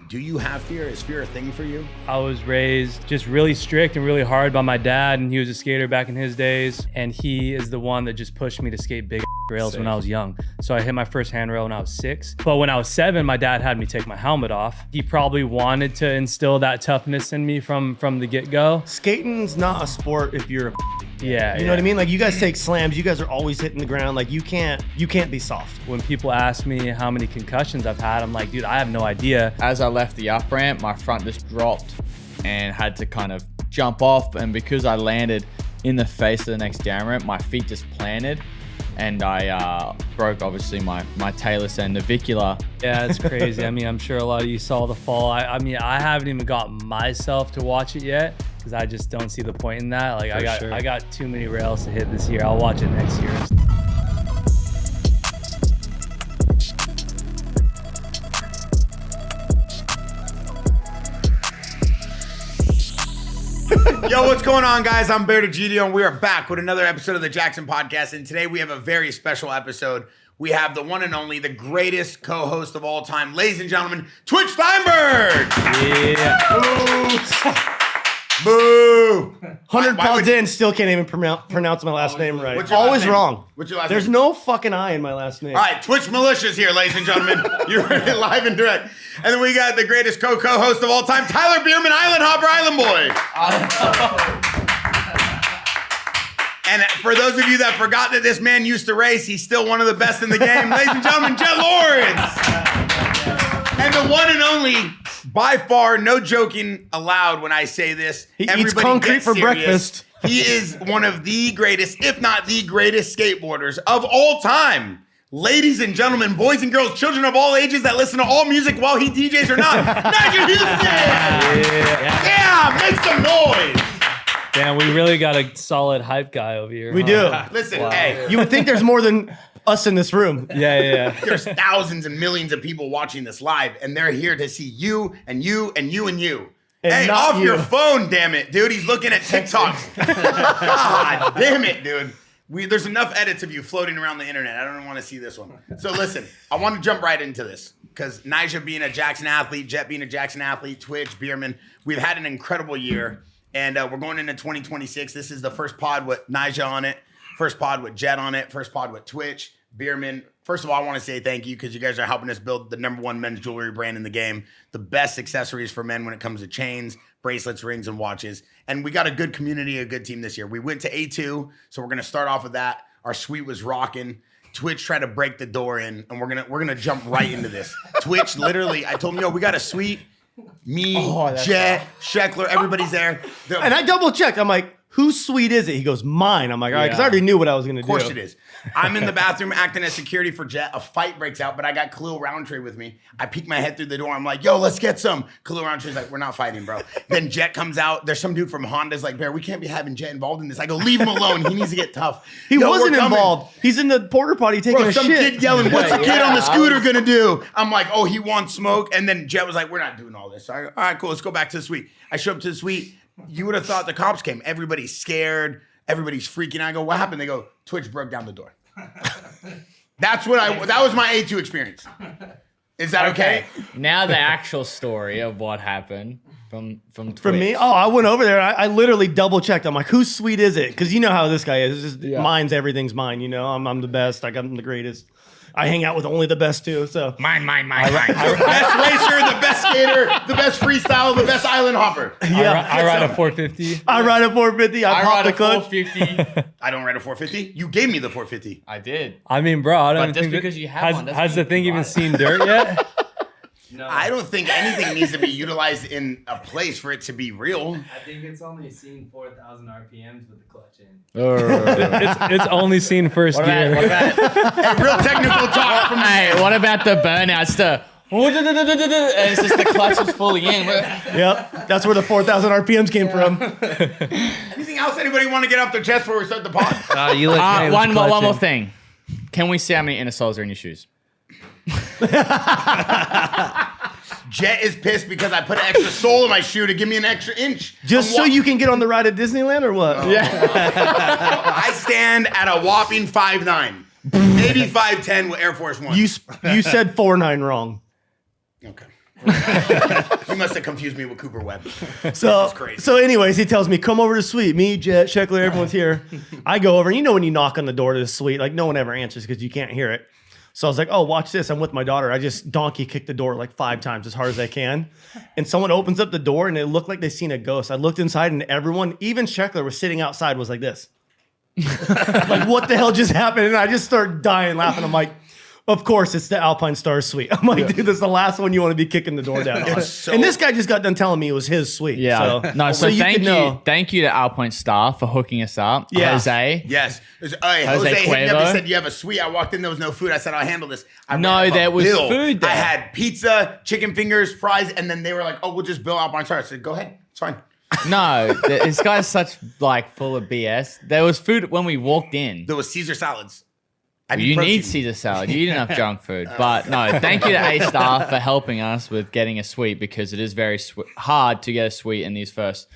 Do you have fear? Is fear a thing for you? I was raised just really strict and really hard by my dad, and he was a skater back in his days, and he is the one that just pushed me to skate big rails when I was young. So I hit my first handrail when I was 6. But when I was 7, my dad had me take my helmet off. He probably wanted to instill that toughness in me from the get-go. Skating's not a sport if you're a Yeah, you know what I mean? Like, you guys take slams, you guys are always hitting the ground. Like, you can't be soft. When people ask me how many concussions I've had, I'm like, dude, I have no idea. As I left the up ramp, my front just dropped and had to kind of jump off. And because I landed in the face of the next down ramp, my feet just planted. And I broke, obviously, my talus and navicular. Yeah, it's crazy. I mean, I'm sure a lot of you saw the fall. I mean, I haven't even got myself to watch it yet because I just don't see the point in that. Like, I got too many rails to hit this year. I'll watch it next year. Yo, what's going on, guys? I'm Degidio, and we are back with another episode of the Jaxxon podcast. And today we have a very special episode. We have the one and only, the greatest co-host of all time, ladies and gentlemen, Twitch Stenberg. Yeah. Boo. 100 pods in, still can't even pronounce my last name right. What's your last Always name? wrong. What's your last There's name? no fucking I in my last name. All right, Twitch Militia's here, ladies and gentlemen. You're live and direct. And then we got the greatest co-host of all time, Tyler Bierman, Island Hopper, Island Boy. And for those of you that forgot that this man used to race, he's still one of the best in the game. Ladies and gentlemen, Jett Lawrence. And the one and only, by far, no joking allowed when I say this. He eats concrete for breakfast. He is one of the greatest, if not the greatest skateboarders of all time. Ladies and gentlemen, boys and girls, children of all ages that listen to all music while he DJs or not, Nyjah Huston! Yeah, make some noise! Damn, we really got a solid hype guy over here. We do. Listen, Wow. hey, You would think there's more than us in this room. Yeah. there's thousands and millions of people watching this live, and they're here to see you and you and you and you. And hey, not off you. your phone, damn it, dude. He's looking at TikToks. God damn it, dude. There's enough edits of you floating around the internet. I don't want to see this one. So listen, I want to jump right into this because Nyjah being a Jaxxon athlete, Jett being a Jaxxon athlete, Twitch, Bierman, we've had an incredible year, and we're going into 2026. This is the first pod with Nyjah on it, first pod with Jett on it, first pod with Twitch, Bierman. First of all, I want to say thank you because you guys are helping us build the #1 men's jewelry brand in the game, the best accessories for men when it comes to chains, bracelets, rings, and watches. And we got a good community, a good team this year. We went to A2, so we're gonna start off with that. Our suite was rocking. Twitch tried to break the door in, and we're gonna jump right into this. Twitch literally, I told him, yo, we got a suite. Me, Jett, Sheckler, everybody's there. And I double checked. I'm like, whose suite is it? He goes, mine. I'm like, all right, because I already knew what I was going to do. Of course it is. I'm in the bathroom acting as security for Jett. A fight breaks out, but I got Khalil Roundtree with me. I peek my head through the door. I'm like, yo, let's get some. Khalil Roundtree's like, we're not fighting, bro. Then Jett comes out. There's some dude from Honda's like, Bear, we can't be having Jett involved in this. I go, leave him alone. He needs to get tough. He Yo, wasn't we're coming. involved. He's in the porta potty taking Bro, a some shit. kid yelling, what's the kid on the scooter gonna do? I'm like, oh, he wants smoke. And then Jett was like, we're not doing all this. So I go, all right, cool, let's go back to the suite. I show up to the suite. You would have thought the cops came. Everybody's scared. Everybody's freaking out. I go, what happened? They go, Twitch broke down the door. That was my A2 experience. Is that okay? Now the actual story of what happened from Twitch. From me? Oh, I went over there. I literally double checked. I'm like, whose suite is it? Because you know how this guy is. It's just mine's everything's mine. You know, I'm the best. I'm the greatest. I hang out with only the best too. So Mine. Best racer, the best skater, the best freestyle, the best island hopper. yeah, I ride a 450. I ride a 450. I pop ride the a clutch. 450. I don't ride a 450. You gave me the 450. I did. I mean, bro, I don't But just think because you have one doesn't has the mean thing you even buy it. seen dirt yet? No, I don't think anything needs to be utilized in a place for it to be real. I think it's only seen 4,000 RPMs with the clutch in. It's only seen first gear. Hey, real technical talk from What about the burnouts? And it's just the clutch is fully in. Yep, that's where the 4,000 RPMs came from. Anything else anybody want to get off their chest before we start the pod? One more thing. Can we see how many inner soles are in your shoes? Jett is pissed because I put an extra sole in my shoe to give me an extra inch. Just so you can get on the ride at Disneyland or what? I stand at a whopping 5'9", maybe 5'10" with Air Force One. You said 4'9" wrong. Okay. You must have confused me with Cooper Webb. So anyways, he tells me, come over to the suite. Me, Jett, Sheckler, everyone's here. I go over, and you know when you knock on the door to the suite, like no one ever answers because you can't hear it. So I was like, oh, watch this. I'm with my daughter. I just donkey kicked the door like 5 times as hard as I can. And someone opens up the door, and it looked like they seen a ghost. I looked inside, and everyone, even Sheckler, was sitting outside, was like this. Like, what the hell just happened? And I just started dying laughing. I'm like, of course, it's the Alpine Star suite. I'm like, dude, this is the last one you want to be kicking the door down on. And this guy just got done telling me it was his suite. Yeah. So Thank you to Alpine staff for hooking us up. Yeah. Jose. Yes. Jose hit me up and said, you have a suite. I walked in, there was no food. I said, I'll handle this. There was food there. I had pizza, chicken fingers, fries, and then they were like, oh, we'll just bill Alpine Star. I said, go ahead. It's fine. No, this guy's such like full of BS. There was food when we walked in. There was Caesar salads. You need Caesar salad. You eat enough junk food. But no, thank you to A staff for helping us with getting a suite because it is very hard to get a suite in these first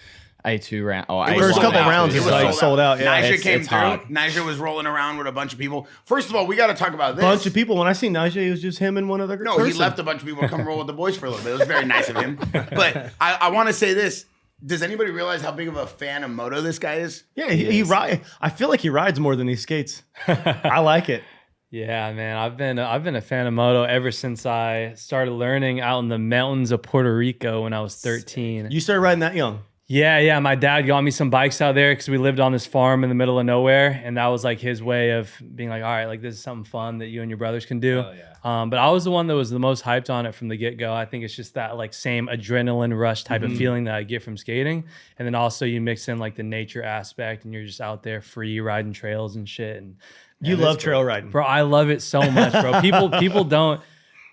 A2 round. First couple rounds, it was sold out. Yeah. Nyjah came through. Nyjah was rolling around with a bunch of people. First of all, we got to talk about this. Bunch of people. When I see Nyjah, it was just him and one other person. No, he left a bunch of people to come roll with the boys for a little bit. It was very nice of him. But I want to say this. Does anybody realize how big of a fan of moto this guy is? Yeah, he rides. I feel like he rides more than he skates. I like it. Yeah, man, I've been a fan of moto ever since I started learning out in the mountains of Puerto Rico when I was 13. You started riding that young? Yeah. My dad got me some bikes out there because we lived on this farm in the middle of nowhere, and that was like his way of being like, all right, like this is something fun that you and your brothers can do. Oh, yeah. But I was the one that was the most hyped on it from the get-go. I think it's just that like same adrenaline rush type of feeling that I get from skating, and then also you mix in like the nature aspect, and you're just out there free riding trails and shit. And you love trail riding, bro. I love it so much, bro. People don't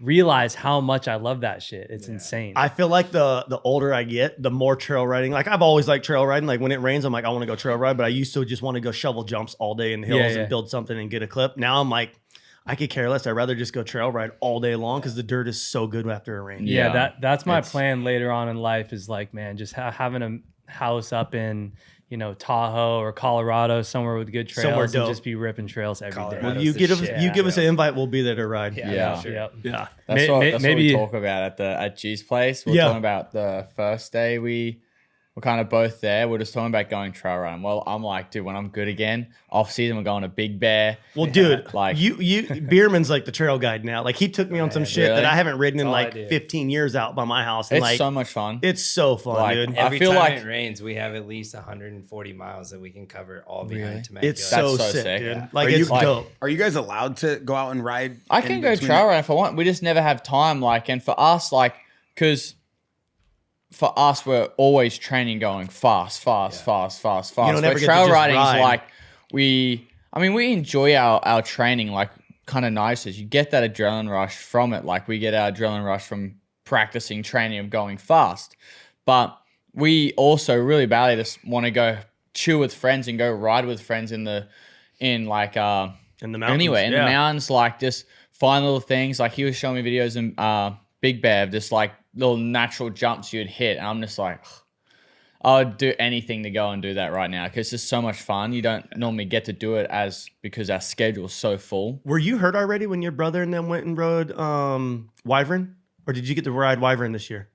realize how much I love that shit. It's insane. I feel like the older I get, the more trail riding. Like I've always liked trail riding. Like when it rains, I'm like, I want to go trail ride, but I used to just want to go shovel jumps all day in the hills and build something and get a clip. Now I'm like, I could care less. I'd rather just go trail ride all day long because the dirt is so good after a rain. Yeah, that's my plan later on in life is like, man, just having a house up in, Tahoe or Colorado, somewhere with good trails, and just be ripping trails every day. Well, you give us an invite, we'll be there to ride. Yeah. Sure. Yeah. That's what we talk about at G's place. We're talking about the first day we were kind of both there. We're just talking about going trail riding. Well, I'm like, dude, when I'm good again, off season, we're going to Big Bear. Well, dude, like Bierman's like the trail guide now. Like he took me on some shit that I haven't ridden in like 15 years out by my house. And it's so much fun. It's so fun, dude. Every time it rains, we have at least 140 miles that we can cover all behind Tomac. It's so sick, dude. Like it's dope. Are you guys allowed to go out and ride? I can go trail riding if I want. We just never have time. And for us, because for us, we're always training going fast. You don't ever get trail to riding ride. is like we enjoy our training kind of nice. You get that adrenaline rush from it. Like we get our adrenaline rush from practicing training of going fast. But we also really badly just want to go chill with friends and go ride with friends in the mountains. Anyway, in the mountains, like just find little things. Like he was showing me videos in Big Bear, just like little natural jumps you'd hit. And I'm just like, I would do anything to go and do that right now because it's just so much fun. You don't normally get to do it because our schedule's so full. Were you hurt already when your brother and them went and rode Wyvern? Or did you get to ride Wyvern this year?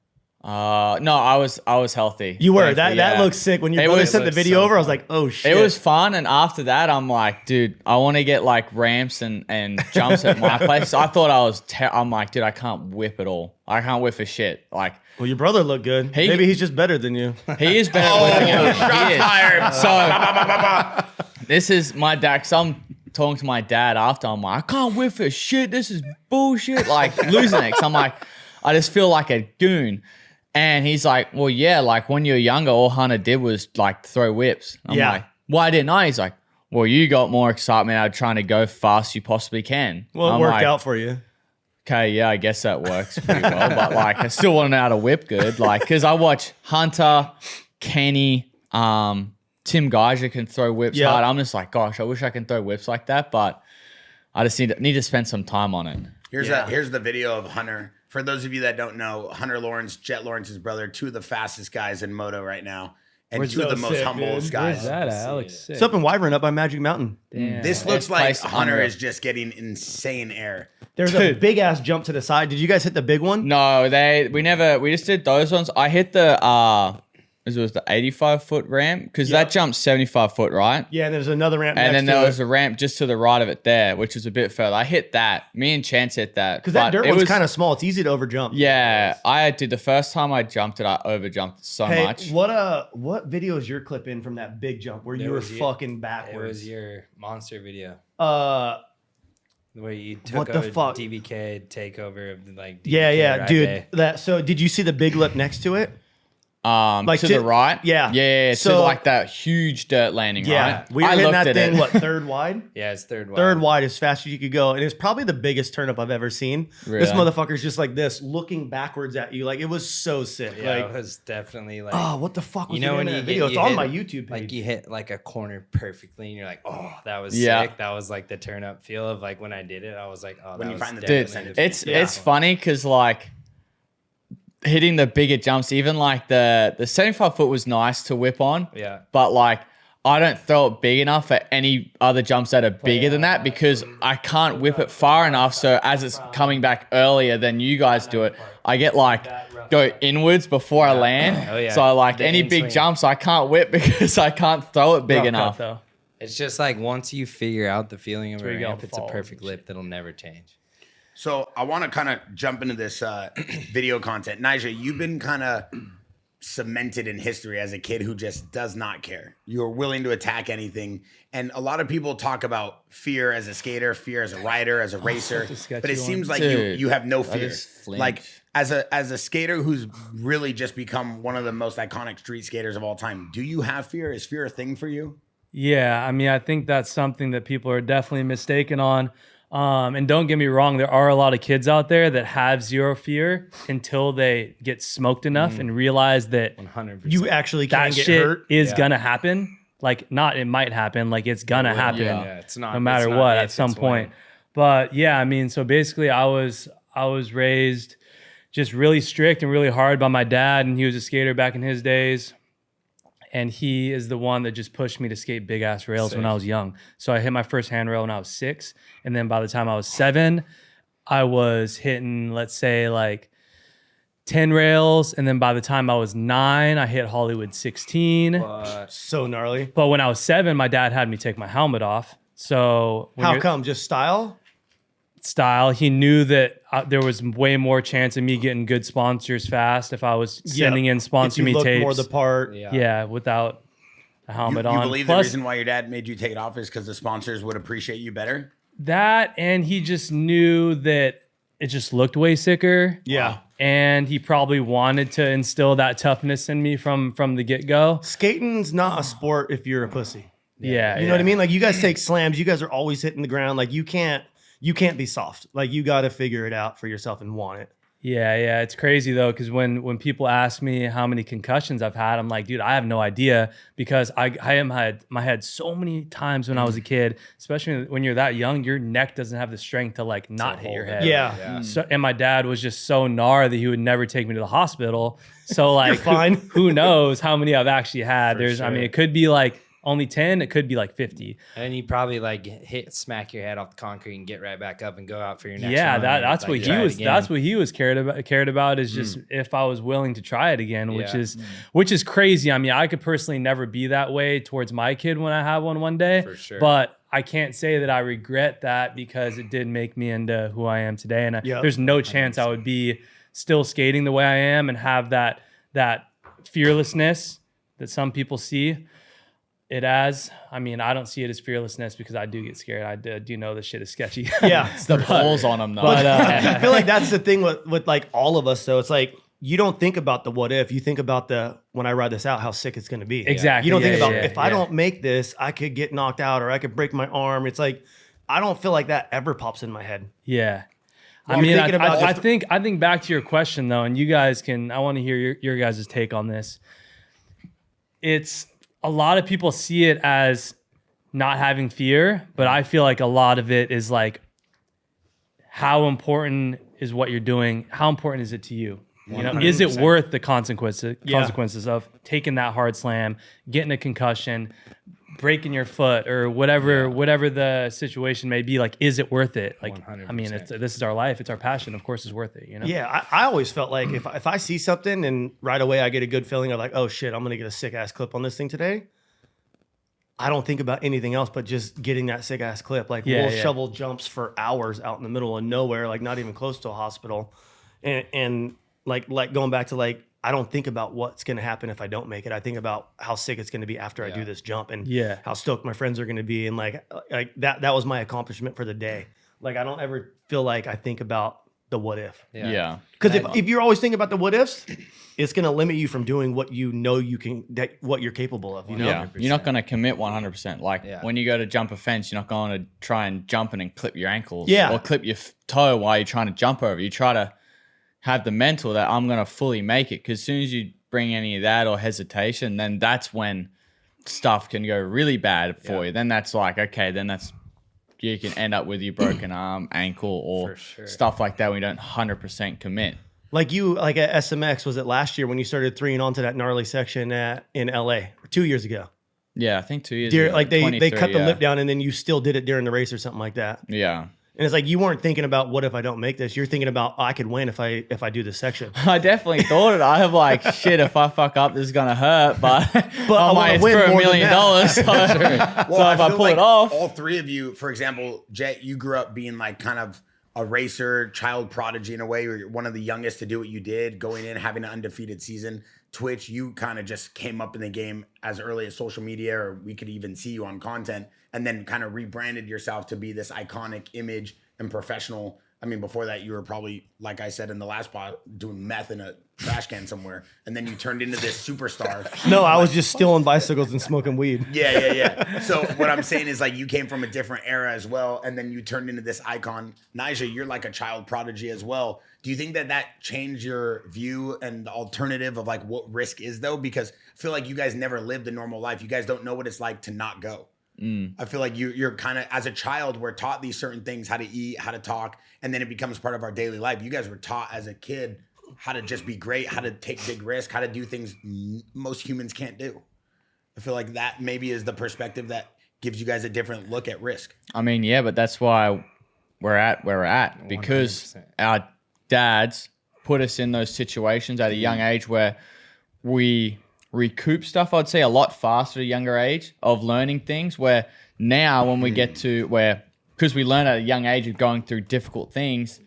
No, I was healthy. You were. That looks sick. When your brother sent the video over, I was like, oh shit. It was fun, and after that, I'm like, dude, I want to get like ramps and jumps at my place. I thought I'm like, dude, I can't whip at all. I can't whip for shit. Like, well, your brother looked good. Maybe he's just better than you. He is better than you. Shots fired. So this is my dad. Cause I'm talking to my dad after. I'm like, I can't whip for shit. This is bullshit. Like losing it. Cause I'm like, I just feel like a goon. And he's like, well, yeah, like when you were younger, all Hunter did was like throw whips. I'm like, why didn't I? He's like, well, you got more excitement out of trying to go fast you possibly can. Well, it worked out for you. Okay, yeah, I guess that works pretty well. But like, I still want to know how to whip good. Like, because I watch Hunter, Kenny, Tim Nyjah can throw whips hard. I'm just like, gosh, I wish I can throw whips like that. But I just need to spend some time on it. Here's the video of Hunter. For those of you that don't know, Hunter Lawrence, Jett Lawrence's brother, 2 of the fastest guys in moto right now. And 2 of the most humblest guys. Where's that at? That looks sick. It's up in Wyvern, up by Magic Mountain. Damn. This looks like Hunter is just getting insane air. There's a big ass jump to the side. Did you guys hit the big one? No, we just did those ones. I hit the it was the 85-foot ramp because that jump's 75 foot, right? Yeah, and there's another ramp And then next to there was it. a ramp just to the right of it there, which was a bit further. I hit that. Me and Chance hit that. Because that but dirt it one's was kind of small. It's easy to overjump. Yeah, I did the first time I jumped it, I overjumped so Hey, much. what video is your clip in from that big jump where you were fucking It backwards? was your monster video where you took What the over fuck? DBK takeover of the, like DBK Yeah, ride dude. day. So did you see the big lip next to it? Like to the right? Yeah. Yeah, So- to like that huge dirt landing, right? We were I hitting looked that at thing, it. what, third wide? Yeah, it's third wide. Third wide as fast as you could go. And it's probably the biggest turn up I've ever seen. This Really? motherfucker's just like this, looking backwards at you. Like, it was so sick. Yeah, like, it was definitely like oh, what the fuck was you know in when that you video? get, It's on hit, my YouTube page. like you hit like a corner perfectly and you're like, oh, that was Yeah. sick. That was like the turn up feel of like when I did it. I was like, oh, When that you was find the definitely Dude, the It's funny because like hitting the bigger jumps, even like the 75 foot was nice to whip on. Yeah. But like I don't throw it big enough for any other jumps that are bigger than that because I can't whip it far enough. So as it's coming back earlier than you guys do it, I get like go inwards before I land. Oh, yeah. So like The any big in-swing. jumps I can't whip because I can't throw it big Rough cut, enough. though. It's just like once you figure out the feeling of a where you get all ramp, the it's a falls perfect and lip that'll never change. So I want to kind of jump into this video content. Nyjah, you've been kind of cemented in history as a kid who just does not care. You're willing to attack anything. And a lot of people talk about fear as a skater, fear as a rider, as a racer. sketchy But it one. seems like Dude, you have no I fear. just flinch. Like as a skater who's really just become one of the most iconic street skaters of all time, do you have fear? Is fear a thing for you? Yeah, I mean, I think that's something that people are definitely mistaken on. And don't get me wrong, there are a lot of kids out there that have zero fear until they get smoked enough and realize that 100%. you actually can that get shit hurt. is gonna happen. Like, not it might happen, like it's gonna happen. Yeah, it's not no matter it's not what if, at some it's when. point. But yeah, I mean, so basically I was raised just really strict and really hard by my dad, and he was a skater back in his days. And he is the one that just pushed me to skate big ass rails when I was young. So I hit my first handrail when I was 6. And then by the time I was 7, I was hitting, let's say, like 10 rails. And then by the time I was 9, I hit Hollywood 16. So gnarly. But when I was 7, my dad had me take my helmet off. So when How you're- come? Just style? style, he knew that there was way more chance of me getting good sponsors fast if I was sending in sponsor If you me look tapes. more the part. Yeah, without a helmet You on. believe Plus, the reason why your dad made you take it off is because the sponsors would appreciate you better? that, and he just knew that it just looked way sicker. Yeah. And he probably wanted to instill that toughness in me from the get-go. Skating's not a sport if you're a pussy. Yeah. You know what I mean? Like, you guys take slams. You guys are always hitting the ground. Like, you can't be soft. Like, you got to figure it out for yourself and want it. Yeah. It's crazy though, because when people ask me how many concussions I've had, I'm like, dude, I have no idea, because I had my head so many times when I was a kid, especially when you're that young, your neck doesn't have the strength to like not hit your head. Yeah. So, and my dad was just so gnar that he would never take me to the hospital. So like, fine. who knows how many I've actually had? For I mean, sure. it could be like only 10, it could be like 50. And you probably like smack your head off the concrete and get right back up and go out for your next Yeah, run. that's Like, what he try it was. again. That's what he was cared about is just if I was willing to try it again, which Yeah. is crazy. I mean, I could personally never be that way towards my kid when I have one day. For sure. But I can't say that I regret that, because it did make me into who I am today. And Yeah. there's no chance I would be still skating the way I am and have that fearlessness that some people see it as. I mean, I don't see it as fearlessness because I do get scared. I do know this shit is sketchy. Yeah. It's the balls on them though. But I feel like that's the thing with like all of us, though. It's like, you don't think about the what if. You think about the, when I ride this out, how sick it's going to be. Exactly. You don't think Yeah, about, yeah, if I don't make this, I could get knocked out or I could break my arm. It's like, I don't feel like that ever pops in my head. Yeah. Well, I mean, thinking about I just- think back to your question though, and you guys I want to hear your guys' take on this. It's a lot of people see it as not having fear, but I feel like a lot of it is like, how important is what you're doing? How important is it to you? You know, is it 100%. worth the consequences of taking that hard slam, getting a concussion, breaking your foot or whatever the situation may be, like, is it worth it? Like, 100%. I mean, this is our life. It's our passion. Of course it's worth it, you know? Yeah, I always felt like if I see something and right away I get a good feeling of like, oh shit, I'm going to get a sick ass clip on this thing today. I don't think about anything else but just getting that sick ass clip. Like we'll shovel jumps for hours out in the middle of nowhere, like not even close to a hospital. And like going back to like, I don't think about what's going to happen if I don't make it. I think about how sick it's going to be after I do this jump and how stoked my friends are going to be. And like that was my accomplishment for the day. Like I don't ever feel like I think about the what if. Yeah. Because if you're always thinking about the what ifs, it's going to limit you from doing what you know you can, what you're capable of. You know? Yeah. You're not going to commit 100%. Like when you go to jump a fence, you're not going to try and jump in and clip your ankles or clip your toe while you're trying to jump over. You try to have the mental that I'm going to fully make it. Because as soon as you bring any of that or hesitation, then that's when stuff can go really bad for you. Then that's like, okay, then that's, you can end up with your broken arm, ankle, or stuff like that when you don't 100% commit. Like you, like at SMX, was it last year when you started 3ing onto that gnarly section in LA? Or 2 years ago? Yeah, I think 2 years ago. Like they cut the lip down and then you still did it during the race or something like that. Yeah. And it's like you weren't thinking about what if I don't make this. You're thinking about I could win if I do this section. I definitely thought it. I have like shit. If I fuck up, this is gonna hurt. But I want to win for $1 more million. than So, Well, so if I feel pull like it off, all three of you, for example, Jett, you grew up being like kind of a racer, child prodigy in a way. You're one of the youngest to do what you did, going in, having an undefeated season. Twitch, you kind of just came up in the game as early as social media, or we could even see you on content, and then kind of rebranded yourself to be this iconic image and professional. I mean, before that, you were probably, like I said in the last pod, doing meth in a trash can somewhere, and then you turned into this superstar. No, I was just stealing bicycles and smoking weed. Yeah. So what I'm saying is like you came from a different era as well, and then you turned into this icon. Nyjah, you're like a child prodigy as well. Do you think that changed your view and the alternative of like what risk is though? Because I feel like you guys never lived a normal life. You guys don't know what it's like to not go. I feel like you're kind of, as a child, we're taught these certain things, how to eat, how to talk, and then it becomes part of our daily life. You guys were taught as a kid how to just be great, how to take big risks, how to do things most humans can't do. I feel like that maybe is the perspective that gives you guys a different look at risk. I mean, yeah, but that's why we're at where we're at, because 100%. Our dads put us in those situations at a young age where we recoup stuff, I'd say, a lot faster at a younger age of learning things, where now when we get to where, because we learn at a young age of going through difficult things,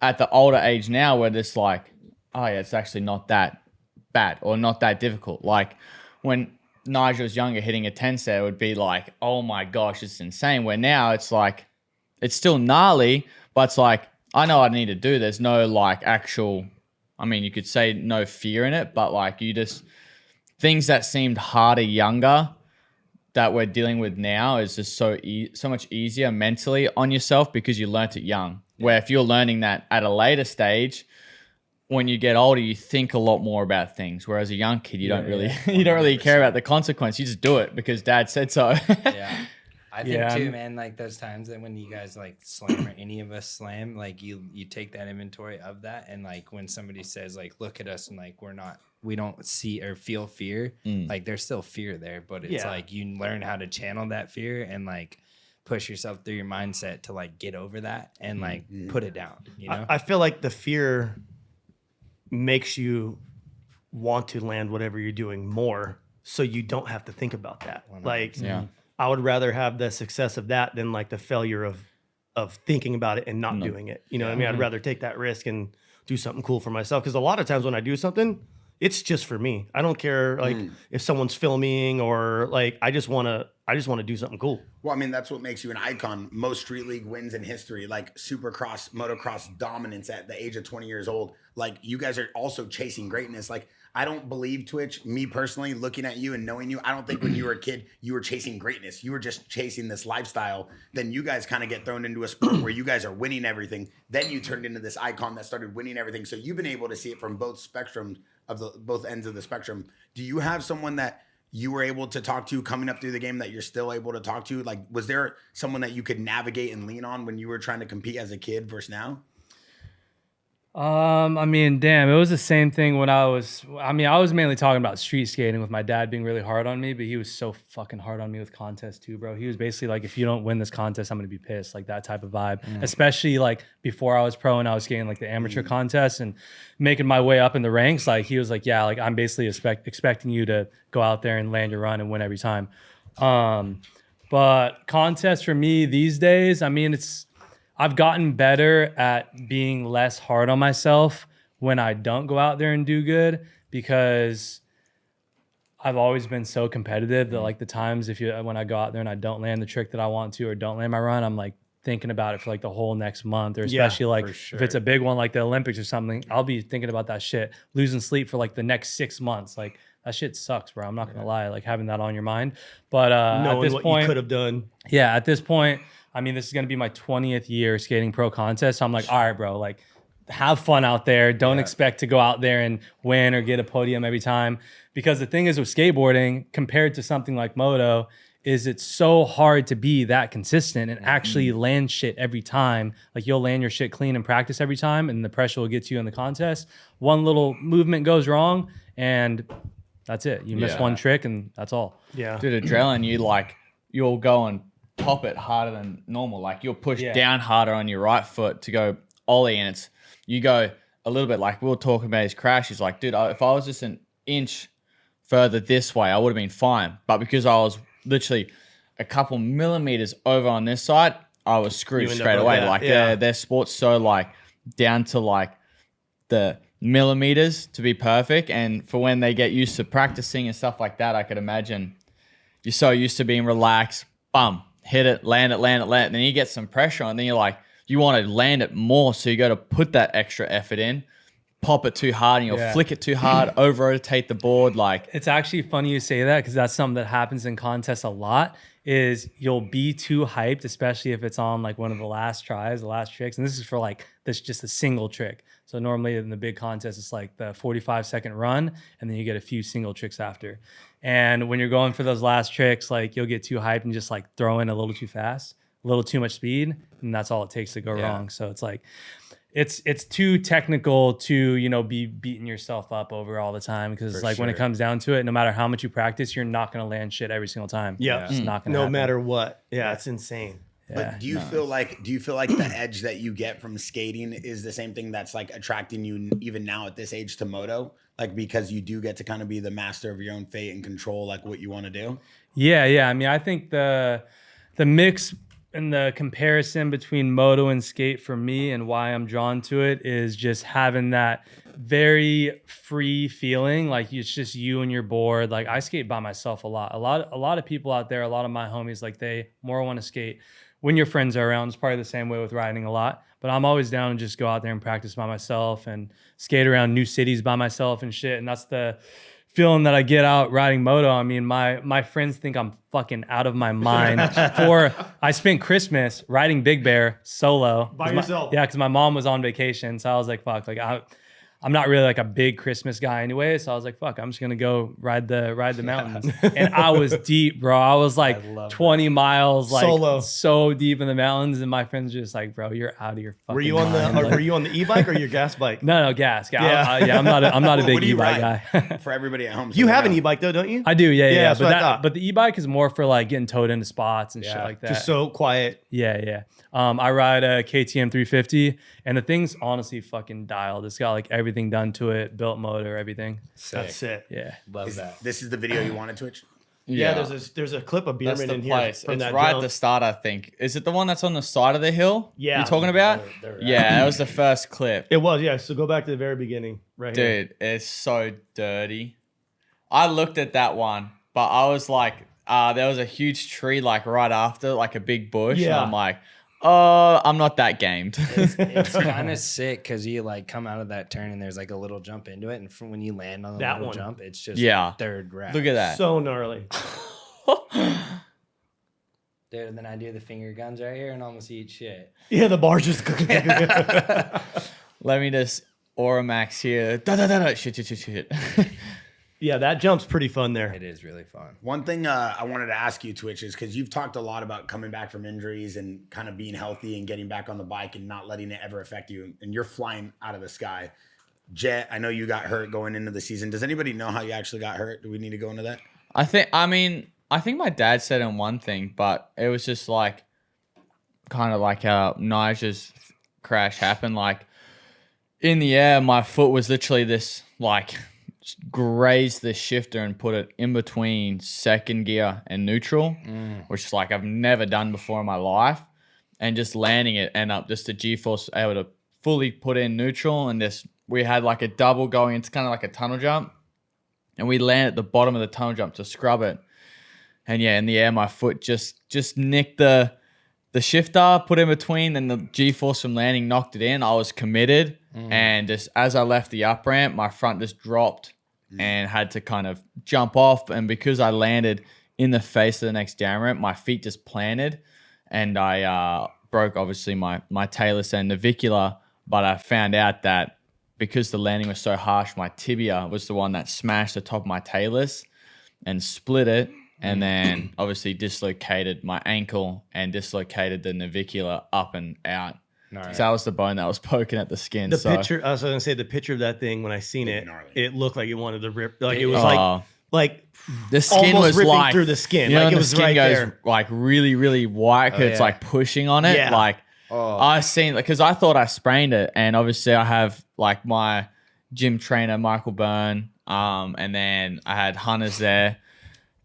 at the older age now where it's like, oh yeah, it's actually not that bad or not that difficult. Like when Nyjah was younger, hitting a 10 set would be like, oh my gosh, it's insane. Where now it's like, it's still gnarly, but it's like, I know I need to do. There's no like actual, I mean, you could say no fear in it, but like you just, things that seemed harder younger that we're dealing with now is just so much easier mentally on yourself because you learnt it young. Where if you're learning that at a later stage, when you get older, you think a lot more about things. Whereas a young kid, you don't really you don't really care about the consequence. You just do it because dad said so. I think too, man, like those times that when you guys like slam or any of us slam, like you take that inventory of that, and like when somebody says like, look at us, and like we don't see or feel fear, like there's still fear there, but it's like you learn how to channel that fear and like push yourself through your mindset to like get over that and like put it down, you know? I feel like the fear makes you want to land whatever you're doing more, so you don't have to think about that. 100%. Like, I would rather have the success of that than like the failure of thinking about it and not doing it. You know what I mean? I'd rather take that risk and do something cool for myself. Because a lot of times when I do something, it's just for me. I don't care like if someone's filming or like I just want to do something cool. Well, I mean, that's what makes you an icon. Most street league wins in history, like supercross, motocross dominance at the age of 20 years old. Like you guys are also chasing greatness. Like I don't believe Twitch, me personally, looking at you and knowing you, I don't think when you were a kid, you were chasing greatness. You were just chasing this lifestyle. Then you guys kind of get thrown into a sport where you guys are winning everything. Then you turned into this icon that started winning everything. So you've been able to see it from both spectrums of both ends of the spectrum. Do you have someone that you were able to talk to coming up through the game that you're still able to talk to? Like, was there someone that you could navigate and lean on when you were trying to compete as a kid versus now? I mean, damn, it was the same thing when I was mainly talking about street skating with my dad being really hard on me, but he was so fucking hard on me with contests too, bro. He was basically like, if you don't win this contest, I'm going to be pissed. Like that type of vibe, especially like before I was pro and I was skating like the amateur contests and making my way up in the ranks. Like he was like, yeah, like I'm basically expecting you to go out there and land your run and win every time. But contests for me these days, I mean, I've gotten better at being less hard on myself when I don't go out there and do good, because I've always been so competitive that like the times when I go out there and I don't land the trick that I want to or don't land my run, I'm like thinking about it for like the whole next month, or especially like if it's a big one like the Olympics or something, I'll be thinking about that shit, losing sleep for like the next 6 months. Like that shit sucks, bro. I'm not gonna lie, like having that on your mind. But at this point, you could have done. Yeah, at this point, I mean, this is going to be my 20th year skating pro contest. So I'm like, all right, bro, like have fun out there. Don't expect to go out there and win or get a podium every time. Because the thing is with skateboarding, compared to something like moto, is it's so hard to be that consistent and actually land shit every time. Like you'll land your shit clean in practice every time and the pressure will get to you in the contest. One little movement goes wrong and that's it. You miss one trick and that's all. Yeah. Dude, adrenaline, you'll go and pop it harder than normal. Like you'll push down harder on your right foot to go ollie, and you go a little bit like we were talking about his crash. He's like, dude, if I was just an inch further this way, I would have been fine. But because I was literally a couple millimeters over on this side, I was screwed straight away. Their sport's so like down to like the millimeters to be perfect. And for when they get used to practicing and stuff like that, I could imagine you're so used to being relaxed, hit it, land it. Then you get some pressure and then you're like, you want to land it more. So you got to put that extra effort in, pop it too hard and you'll flick it too hard, over rotate the board. Like it's actually funny you say that, because that's something that happens in contests a lot, is you'll be too hyped, especially if it's on like one of the last tries, the last tricks. And this is for like, this just a single trick. So normally in the big contest, it's like the 45-second run, and then you get a few single tricks after. And when you're going for those last tricks, like you'll get too hyped and just like throw in a little too fast, a little too much speed, and that's all it takes to go wrong. So it's like, it's too technical to, be beating yourself up over all the time, because it's like when it comes down to it, no matter how much you practice, you're not going to land shit every single time. Yeah. It's not going to No happen. matter what. Yeah, it's insane. But do you feel like the edge that you get from skating is the same thing that's like attracting you even now at this age to moto? Like, because you do get to kind of be the master of your own fate and control like what you want to do? Yeah. I mean, I think the mix and the comparison between moto and skate for me, and why I'm drawn to it, is just having that very free feeling. Like it's just you and your board. Like I skate by myself a lot. A lot of people out there, a lot of my homies, like they more want to skate when your friends are around. It's probably the same way with riding a lot, but I'm always down to just go out there and practice by myself and skate around new cities by myself and shit. And that's the feeling that I get out riding moto. I mean, my friends think I'm fucking out of my mind. I spent Christmas riding Big Bear solo. By yourself? Because my mom was on vacation. So I was like, fuck, like I'm not really like a big Christmas guy anyway. So I was like, fuck, I'm just going to go ride the mountains. And I was deep, bro. I was like 20 miles, like solo, so deep in the mountains. And my friends were just like, bro, you're out of your fucking Were you on mind. were you on the e-bike or your gas bike? No, gas. Yeah. I'm not a big What do you e-bike ride? guy. For everybody at home. You have an e-bike though, don't you? I do, yeah. that's what I thought. But the e-bike is more for like getting towed into spots and shit like that. Just so quiet. Yeah. I ride a KTM 350, and the thing's honestly fucking dialed. It's got like everything done to it, built motor, everything. That's it. Yeah. Love that. This is the video you wanted, Twitch? Yeah, there's a clip of That's Bierman the in place. here. From It's that right jump. at the start, I think. Is it the one that's on the side of the hill? Yeah. You're talking about? They're Yeah, that was the first clip. It was, yeah. So go back to the very beginning, right here. Dude, it's so dirty. I looked at that one, but I was like, there was a huge tree like right after, like a big bush. Yeah. And I'm like, oh, I'm not that gamed. It's kind of sick because you like come out of that turn and there's like a little jump into it, and from when you land on the That little one. jump, it's just third round. Look at that. So gnarly. Dude, and then I do the finger guns right here and almost eat shit. Yeah, the bar just. Let me just Aura Max here. Da, da, da, da. Shit. Yeah, that jump's pretty fun there. It is really fun. One thing I wanted to ask you, Twitch, is because you've talked a lot about coming back from injuries and kind of being healthy and getting back on the bike and not letting it ever affect you. And you're flying out of the sky. Jett, I know you got hurt going into the season. Does anybody know how you actually got hurt? Do we need to go into that? I think my dad said in one thing, but it was just like kind of like how Nyjah's crash happened. Like in the air, my foot was literally this like grazed the shifter and put it in between second gear and neutral, which is like I've never done before in my life. And just landing it and up just the G-force able to fully put in neutral, and this we had like a double going. It's kind of like a tunnel jump, and we land at the bottom of the tunnel jump to scrub it. And yeah, in the air, my foot just nicked the shifter, put in between, and the G-force from landing knocked it in. I was committed, and just as I left the up ramp, my front just dropped and had to kind of jump off. And because I landed in the face of the next down ramp, my feet just planted, and I broke obviously my talus and navicular. But I found out that because the landing was so harsh, my tibia was the one that smashed the top of my talus and split it. And then obviously dislocated my ankle and dislocated the navicular up and out. Gnarly. So that was the bone that was poking at the skin. The picture, I was going to say, the picture of that thing, when I seen it, gnarly. it looked like it wanted to rip. Like it was like the skin almost was ripping like through the skin. You know, Like when it was the skin right goes there. like really, really white because it's like pushing on it. Yeah. Like I seen, because I thought I sprained it, and obviously I have like my gym trainer Michael Byrne, and then I had Hunters there.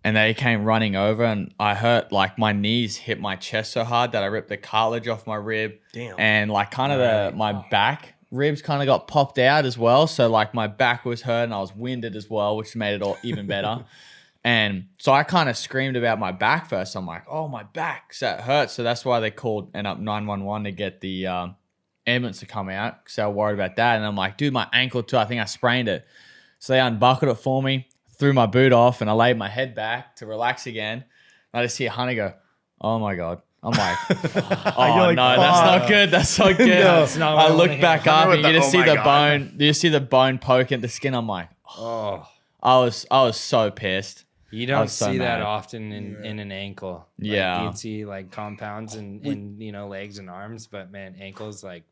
And they came running over, and I hurt like my knees hit my chest so hard that I ripped the cartilage off my rib. Damn. And like kind of my back ribs kind of got popped out as well. So like my back was hurt and I was winded as well, which made it all even better. And so I kind of screamed about my back first. I'm like, oh, my back, so it hurts. So that's why they called up 911 to get the ambulance to come out, because they were worried about that. And I'm like, dude, my ankle too. I think I sprained it. So they unbuckled it for me, threw my boot off, and I laid my head back to relax again. And I just hear Hunter go, oh my God. I'm like, oh like, no, that's not good. That's not good. No, it's not I what I look wanna back hear. up and you just Oh see my the God. bone. You see the bone poking at the skin. I'm like, Oh, I was so pissed. you I don't was so see that mad. often in an ankle. Like, Yeah. you'd see like compounds in legs and arms, but man, ankles like.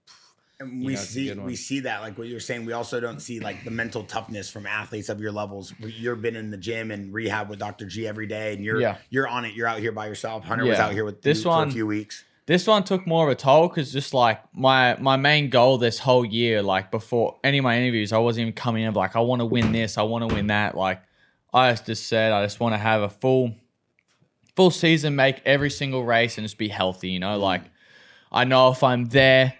And You we know, it's a see good one. we see that, like what you're saying. We also don't see like the mental toughness from athletes of your levels. You've been in the gym and rehab with Dr. G every day, and you're on it. You're out here by yourself. Hunter was Yeah. out here with This you one- for a few weeks. This one took more of a toll because just like my main goal this whole year, like before any of my interviews, I wasn't even coming in like, I want to win this, I want to win that. Like I just said, I just want to have a full season, make every single race, and just be healthy. You know, like I know if I'm there,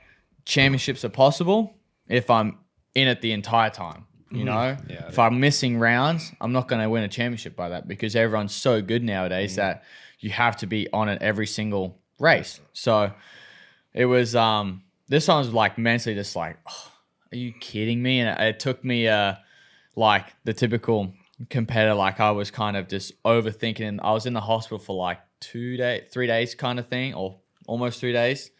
championships are possible if I'm in it the entire time. You know, Yeah, if I'm missing rounds, I'm not going to win a championship by that, because everyone's so good nowadays that you have to be on it every single race. So it was this one was like mentally just like, oh, are you kidding me? And it took me like the typical competitor, like I was kind of just overthinking, and I was in the hospital for like 3 days kind of thing, or almost 3 days.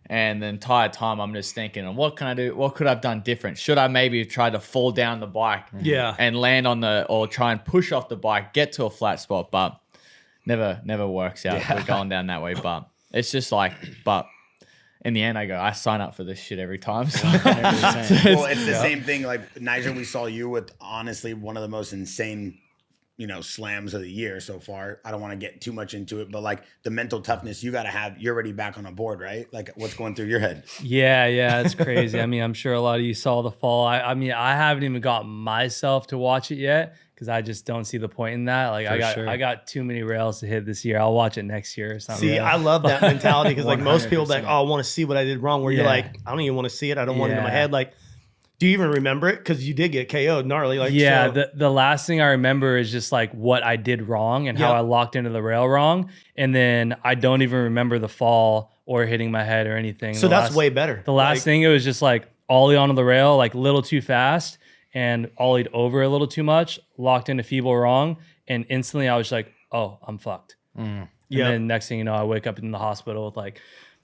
And the entire time I'm just thinking, what can I do? What could I have done different? Should I maybe try to fall down the bike Yeah. and land on or try and push off the bike, get to a flat spot? But never works out. We're going down that way. But it's just like, but in the end, I sign up for this shit every time. So. 100%. Well, it's the same thing. Like Nyjah, we saw you with honestly one of the most insane, slams of the year so far. I don't want to get too much into it, but like the mental toughness you got to have. You're already back on a board, right? Like what's going through your head? Yeah, it's crazy. I mean, I'm sure a lot of you saw the fall. I mean, I haven't even got myself to watch it yet because I just don't see the point in that. Like, I got too many rails to hit this year. I'll watch it next year or something. See, I love that mentality because like most people like, oh, I want to see what I did wrong. Where you're like, I don't even want to see it. I don't want it in my head. Like, do you even remember it? Because you did get KO'd gnarly. Like, yeah, so. the last thing I remember is just like what I did wrong and how I locked into the rail wrong. And then I don't even remember the fall or hitting my head or anything. So that's way better. The last thing, it was just like ollie onto the rail, like a little too fast and ollied over a little too much, locked into feeble wrong. And instantly I was like, oh, I'm fucked. And then next thing you know, I wake up in the hospital with like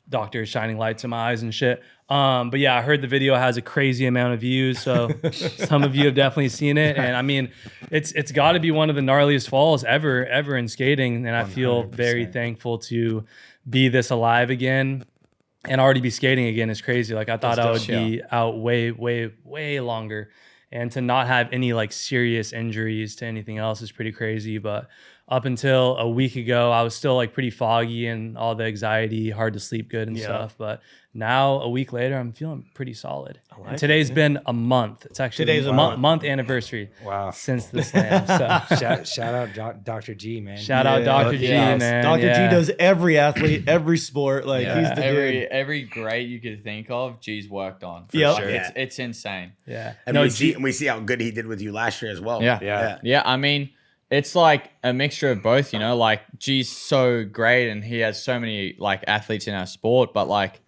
doctor shining lights in my eyes and shit. But yeah, I heard the video has a crazy amount of views, so some of you have definitely seen it. And I mean, it's got to be one of the gnarliest falls ever in skating. And I feel 100%. very thankful to be this alive again and already be skating again is crazy. Like I thought I would be out way longer, and to not have any like serious injuries to anything else is pretty crazy. But up until a week ago, I was still like pretty foggy and all the anxiety, hard to sleep good and stuff. But now a week later, I'm feeling pretty solid. And today's been a month. It's actually Today's a a month anniversary. Wow. Since the slam. So Shout out Dr. G, man. shout out Dr. G, man. Dr. G Yeah. does every athlete, every sport. Like he's the dude. every grade you could think of, G's worked on. For Yep. sure. Yeah. It's insane. Yeah. And No, we see how good he did with you last year as well. Yeah. I mean, it's like a mixture of both, you know, like G's so great and he has so many like athletes in our sport, but like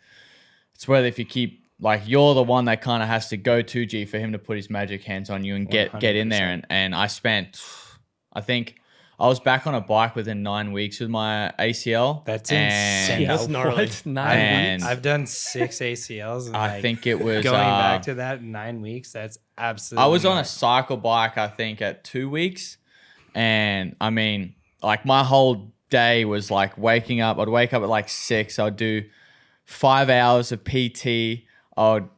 it's whether if you keep like you're the one that kind of has to go to G for him to put his magic hands on you and get in there. And I think I was back on a bike within 9 weeks with my ACL. That's and insane. That's gnarly. What? 9 weeks? I've done 6 ACLs. And I think it was going back to that 9 weeks. That's absolutely. I was on a cycle bike, I think, at 2 weeks. And I mean, like my whole day was like waking up. I'd wake up at like 6. I'd do 5 hours of PT. I'd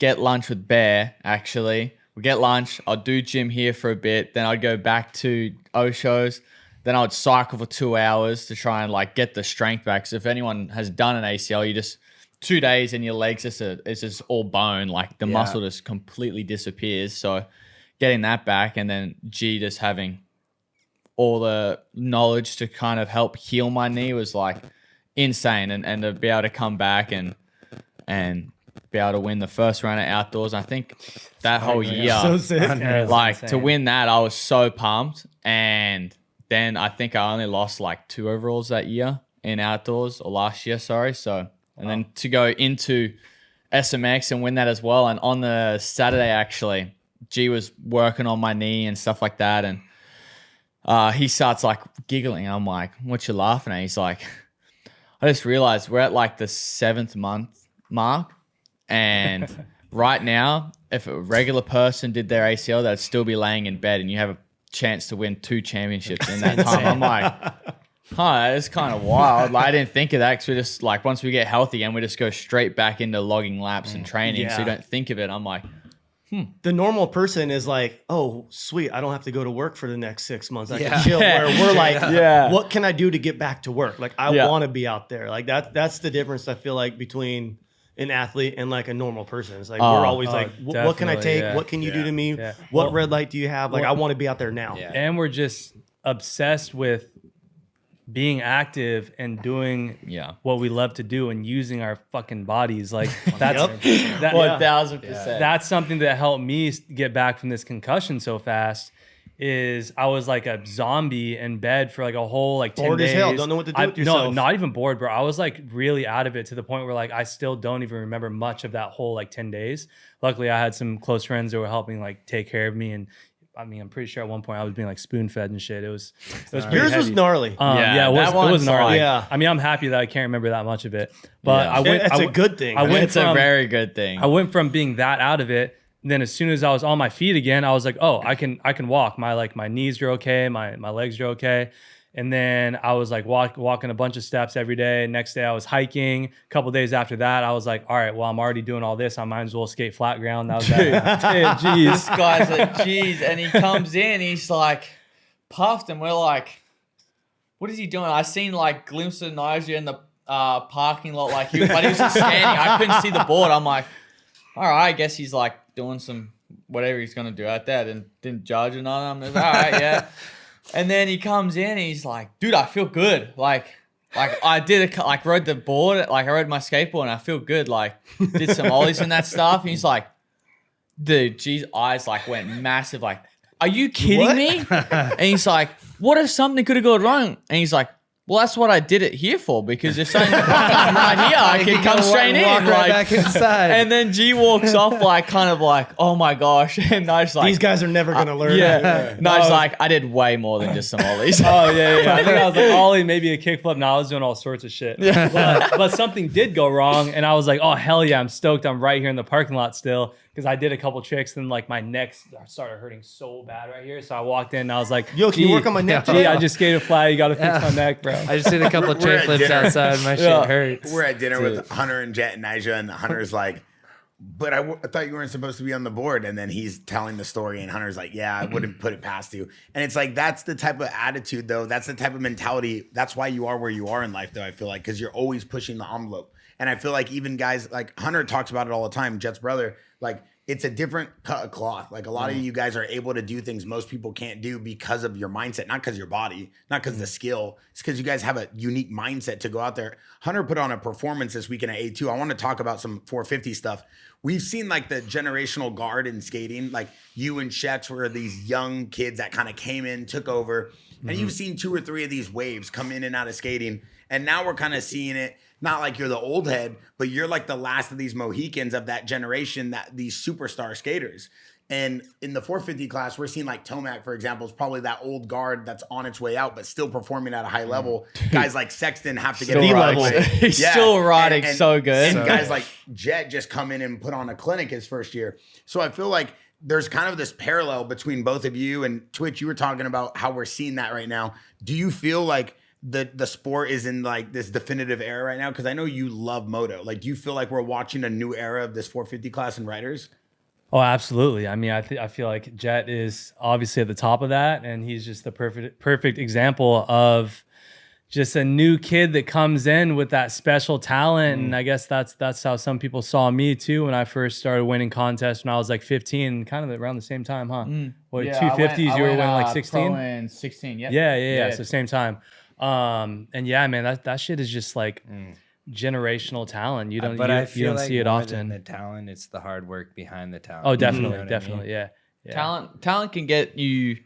get lunch with Bear, actually. We'd get lunch. I'd do gym here for a bit. Then I'd go back to Osho's. Then I'd cycle for 2 hours to try and like get the strength back. So if anyone has done an ACL, you just 2 days and your legs it's just all bone. Like the muscle just completely disappears. So getting that back, and then G just having all the knowledge to kind of help heal my knee was like insane. And to be able to come back and be able to win the first round of outdoors. I think that whole year, So sick. Yeah, to win that, I was so pumped. And then I think I only lost like 2 overalls that year in outdoors, or last year, sorry. So, and then to go into SMX and win that as well. And on the Saturday, actually, G was working on my knee and stuff like that. And he starts like giggling. I'm like, what you laughing at? He's like, I just realized we're at like the 7th month mark. And right now, if a regular person did their ACL, they'd still be laying in bed, and you have a chance to win 2 championships in that time. I'm like, that's kind of wild. Like, I didn't think of that, because we just like, once we get healthy and we just go straight back into logging laps and training. So you don't think of it. I'm like, The normal person is like, oh, sweet, I don't have to go to work for the next 6 months. I Yeah. can chill. Where we're like, Yeah. what can I do to get back to work? Like, I Yeah. want to be out there. Like, that's the difference, I feel like, between an athlete and like a normal person. It's like, we're always like, what can I definitely, take? yeah. What can you do to me? Yeah. What Well- red light do you have? Like, I want to be out there now. Yeah. And we're just obsessed with being active and doing what we love to do and using our fucking bodies. Like that's that, 1000%. that's something that helped me get back from this concussion so fast. Is I was like a zombie in bed for like a whole like 10 Bored as days. hell, don't know what to do with No, yourself. not even bored, bro. I was like really out of it to the point where like I still don't even remember much of that whole like 10 days. Luckily, I had some close friends that were helping like take care of me, and I mean, I'm pretty sure at one point I was being like spoon fed and shit. It was pretty Yours was heavy. gnarly. Yeah, it was, that one's gnarly. like- Yeah. I mean, I'm happy that I can't remember that much of it, but I went. It's I a went- good thing. I went It's a from very good thing. I went from being that out of it. And then as soon as I was on my feet again, I was like, oh, I can walk. My knees are okay. My legs are okay. And then I was like walking a bunch of steps every day. Next day I was hiking. A couple days after that, I was like, all right, well, I'm already doing all this. I might as well skate flat ground. That was that. This guy's like, geez. And he comes in, he's like puffed, and we're like, what is he doing? I seen like glimpses of Nyjah in the parking lot, like but he was just standing. I couldn't see the board. I'm like, all right, I guess he's like doing some whatever he's gonna do out there. Didn't judge or nothing. I'm just all right, yeah. And then he comes in and he's like, dude, I feel good. Like I did rode the board, like I rode my skateboard and I feel good. Like did some ollies and that stuff. And he's like, dude, G's eyes like went massive. Like, are you kidding me? And he's like, what if something could have gone wrong? And he's like, Well, that's what I did it here for, because if something's right here, I can come straight in. Walk right back inside. And then G walks off like, kind of like, oh my gosh. And Nyjah's like, These guys are never gonna learn. yeah. Nyjah's like, I did way more than just some ollies. Oh yeah. I think I was like ollie, maybe a kickflip. No, I was doing all sorts of shit. But something did go wrong, and I was like, oh hell yeah, I'm stoked. I'm right here in the parking lot still, because I did a couple tricks, and like my neck started hurting so bad right here. So I walked in, and I was like, Yo, can you work on my neck? Gee, I just skated flat. You got to fix my neck, bro. I just did a couple of chain flips outside. My shit hurts. We're at dinner with Hunter and Jett and Nyjah, and Hunter's like, but I thought you weren't supposed to be on the board. And then he's telling the story, and Hunter's like, yeah, I wouldn't put it past you. And it's like, that's the type of attitude, though. That's the type of mentality. That's why you are where you are in life, though, I feel like, because you're always pushing the envelope. And I feel like even guys like Hunter talks about it all the time, Jett's brother, like, it's a different cut of cloth. Like a lot of you guys are able to do things most people can't do because of your mindset, not because of your body, not because of the skill. It's because you guys have a unique mindset to go out there. Hunter put on a performance this weekend at A2. I want to talk about some 450 stuff. We've seen like the generational guard in skating. Like you and Shex were these young kids that kind of came in, took over. And you've seen 2 or 3 of these waves come in and out of skating. And now we're kind of seeing it. Not like you're the old head, but you're like the last of these Mohicans of that generation, that these superstar skaters. And in the 450 class, we're seeing like Tomac, for example, is probably that old guard that's on its way out, but still performing at a high level. Guys like Sexton have to get Still a level. He's still riding so good. And guys like Jett just come in and put on a clinic his first year. So I feel like there's kind of this parallel between both of you. And Twitch, you were talking about how we're seeing that right now. Do you feel like the sport is in like this definitive era right now? Because I know you love moto. Like, do you feel like we're watching a new era of this 450 class and riders? Oh, absolutely. I mean, I feel like Jett is obviously at the top of that, and he's just the perfect example of just a new kid that comes in with that special talent. And I guess that's how some people saw me too when I first started winning contests when I was like 15, kind of around the same time, huh? What, 250s, you were winning like 16? Pro in 16, yep. Yeah. So same time. And yeah, man, that shit is just like generational talent. You don't see it often. The talent, it's the hard work behind the talent. Oh, definitely, You know definitely, yeah. Talent can get you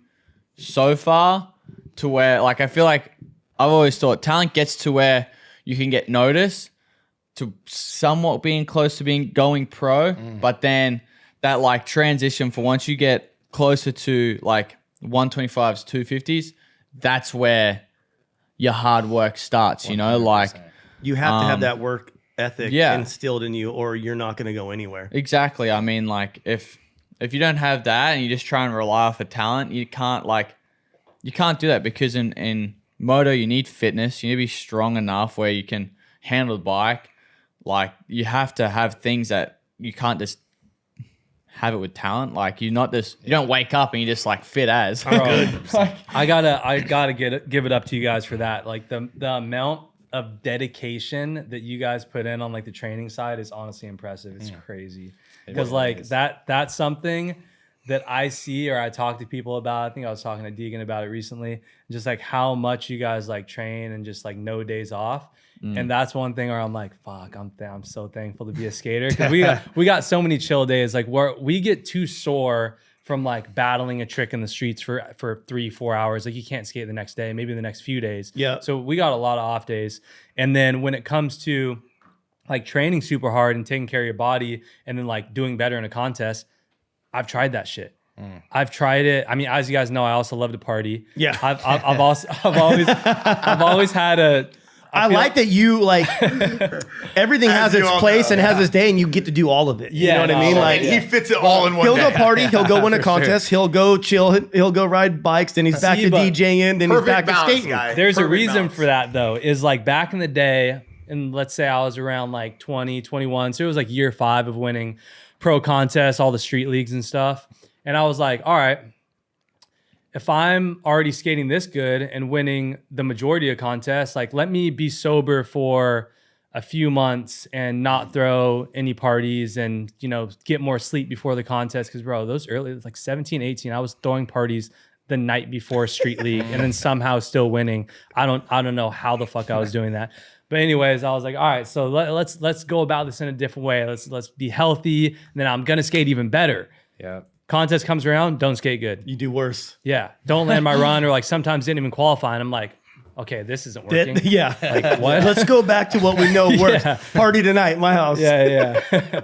so far to where, like, I feel like I've always thought talent gets to where you can get noticed to somewhat being close to going pro, but then that like transition for once you get closer to like 125s, 250s, that's where your hard work starts, you know, 100%. Like you have to have that work ethic instilled in you, or you're not going to go anywhere. Exactly. I mean, like if you don't have that and you just try and rely off of talent, you can't do that, because in moto you need fitness. You need to be strong enough where you can handle the bike. Like you have to have things that you can't just have it with talent. Like you don't wake up and you just like fit as. Like, I gotta give it up to you guys for that. Like the amount of dedication that you guys put in on like the training side is honestly impressive. It's crazy, because like that's something that I see or I talk to people about. I think I was talking to Deegan about it recently, just like how much you guys like train and just like no days off. And that's one thing where I'm like, fuck, I'm so thankful to be a skater, because we got so many chill days. Like we get too sore from like battling a trick in the streets for 3-4 hours. Like you can't skate the next day, maybe the next few days. Yeah. So we got a lot of off days. And then when it comes to like training super hard and taking care of your body and then like doing better in a contest, I've tried that shit. I've tried it. I mean, as you guys know, I also love to party. Yeah. I've always had a. I like that you like everything has its place and has its day, and you get to do all of it. You know what I mean? Like he fits it all in one day. He'll go party, he'll go win a contest, he'll go chill, he'll go ride bikes, then he's back to DJing, then he's back to skating. There's a reason for that though. Is like back in the day, and let's say I was around like 20, 21, so it was like year 5 of winning pro contests, all the street leagues and stuff. And I was like, all right, if I'm already skating this good and winning the majority of contests, like let me be sober for a few months and not throw any parties and, you know, get more sleep before the contest. Cause bro, those early, like 17, 18, I was throwing parties the night before street league and then somehow still winning. I don't know how the fuck I was doing that. But anyways, I was like, all right, so let's go about this in a different way. Let's be healthy. And then I'm going to skate even better. Yeah. Contest comes around, don't skate good. You do worse. Yeah. Don't land my run, or like sometimes didn't even qualify. And I'm like, okay, this isn't working. Yeah. Like, what? Let's go back to what we know works. Yeah. Party tonight, my house. Yeah, yeah.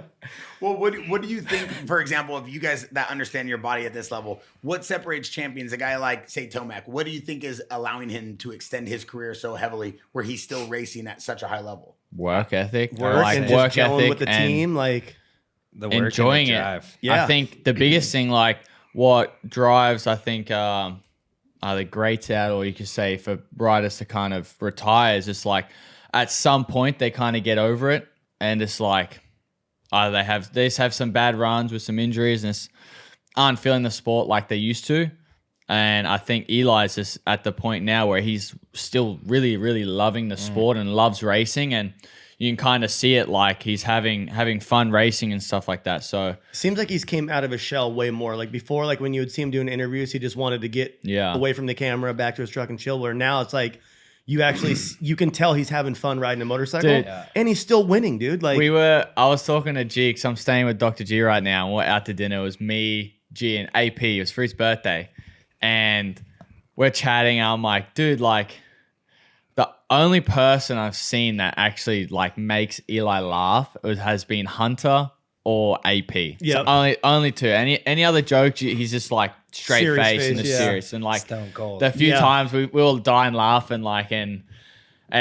Well, what do you think, for example, if you guys that understand your body at this level, what separates champions? A guy like, say, Tomac, what do you think is allowing him to extend his career so heavily where he's still racing at such a high level? Work ethic. And just gelling with the team, like The work enjoying and the it. drive. Yeah. I think the biggest thing, like what drives, I think, either greats out, or you could say for riders to kind of retire, is just like at some point they kind of get over it, and it's like either they just have some bad runs with some injuries and just aren't feeling the sport like they used to. And I think Eli's just at the point now where he's still really, really loving the sport and loves racing, and you can kind of see it, like he's having fun racing and stuff like that. So seems like he's came out of his shell way more. Like before, like when you would see him doing interviews, he just wanted to get away from the camera, back to his truck and chill. Where now it's like you actually you can tell he's having fun riding a motorcycle, Dude. and he's still winning, dude. Like I was talking to G, because I'm staying with Dr. G right now, and we're out to dinner. It was me, G, and AP. It was for his birthday, and we're chatting. I'm like, dude, like the only person I've seen that actually like makes Eli laugh has been Hunter or AP. Yeah, so only two. Any other joke, he's just like straight Serious face and the face, serious, and like Stone cold. the few times we all die and laughing, like and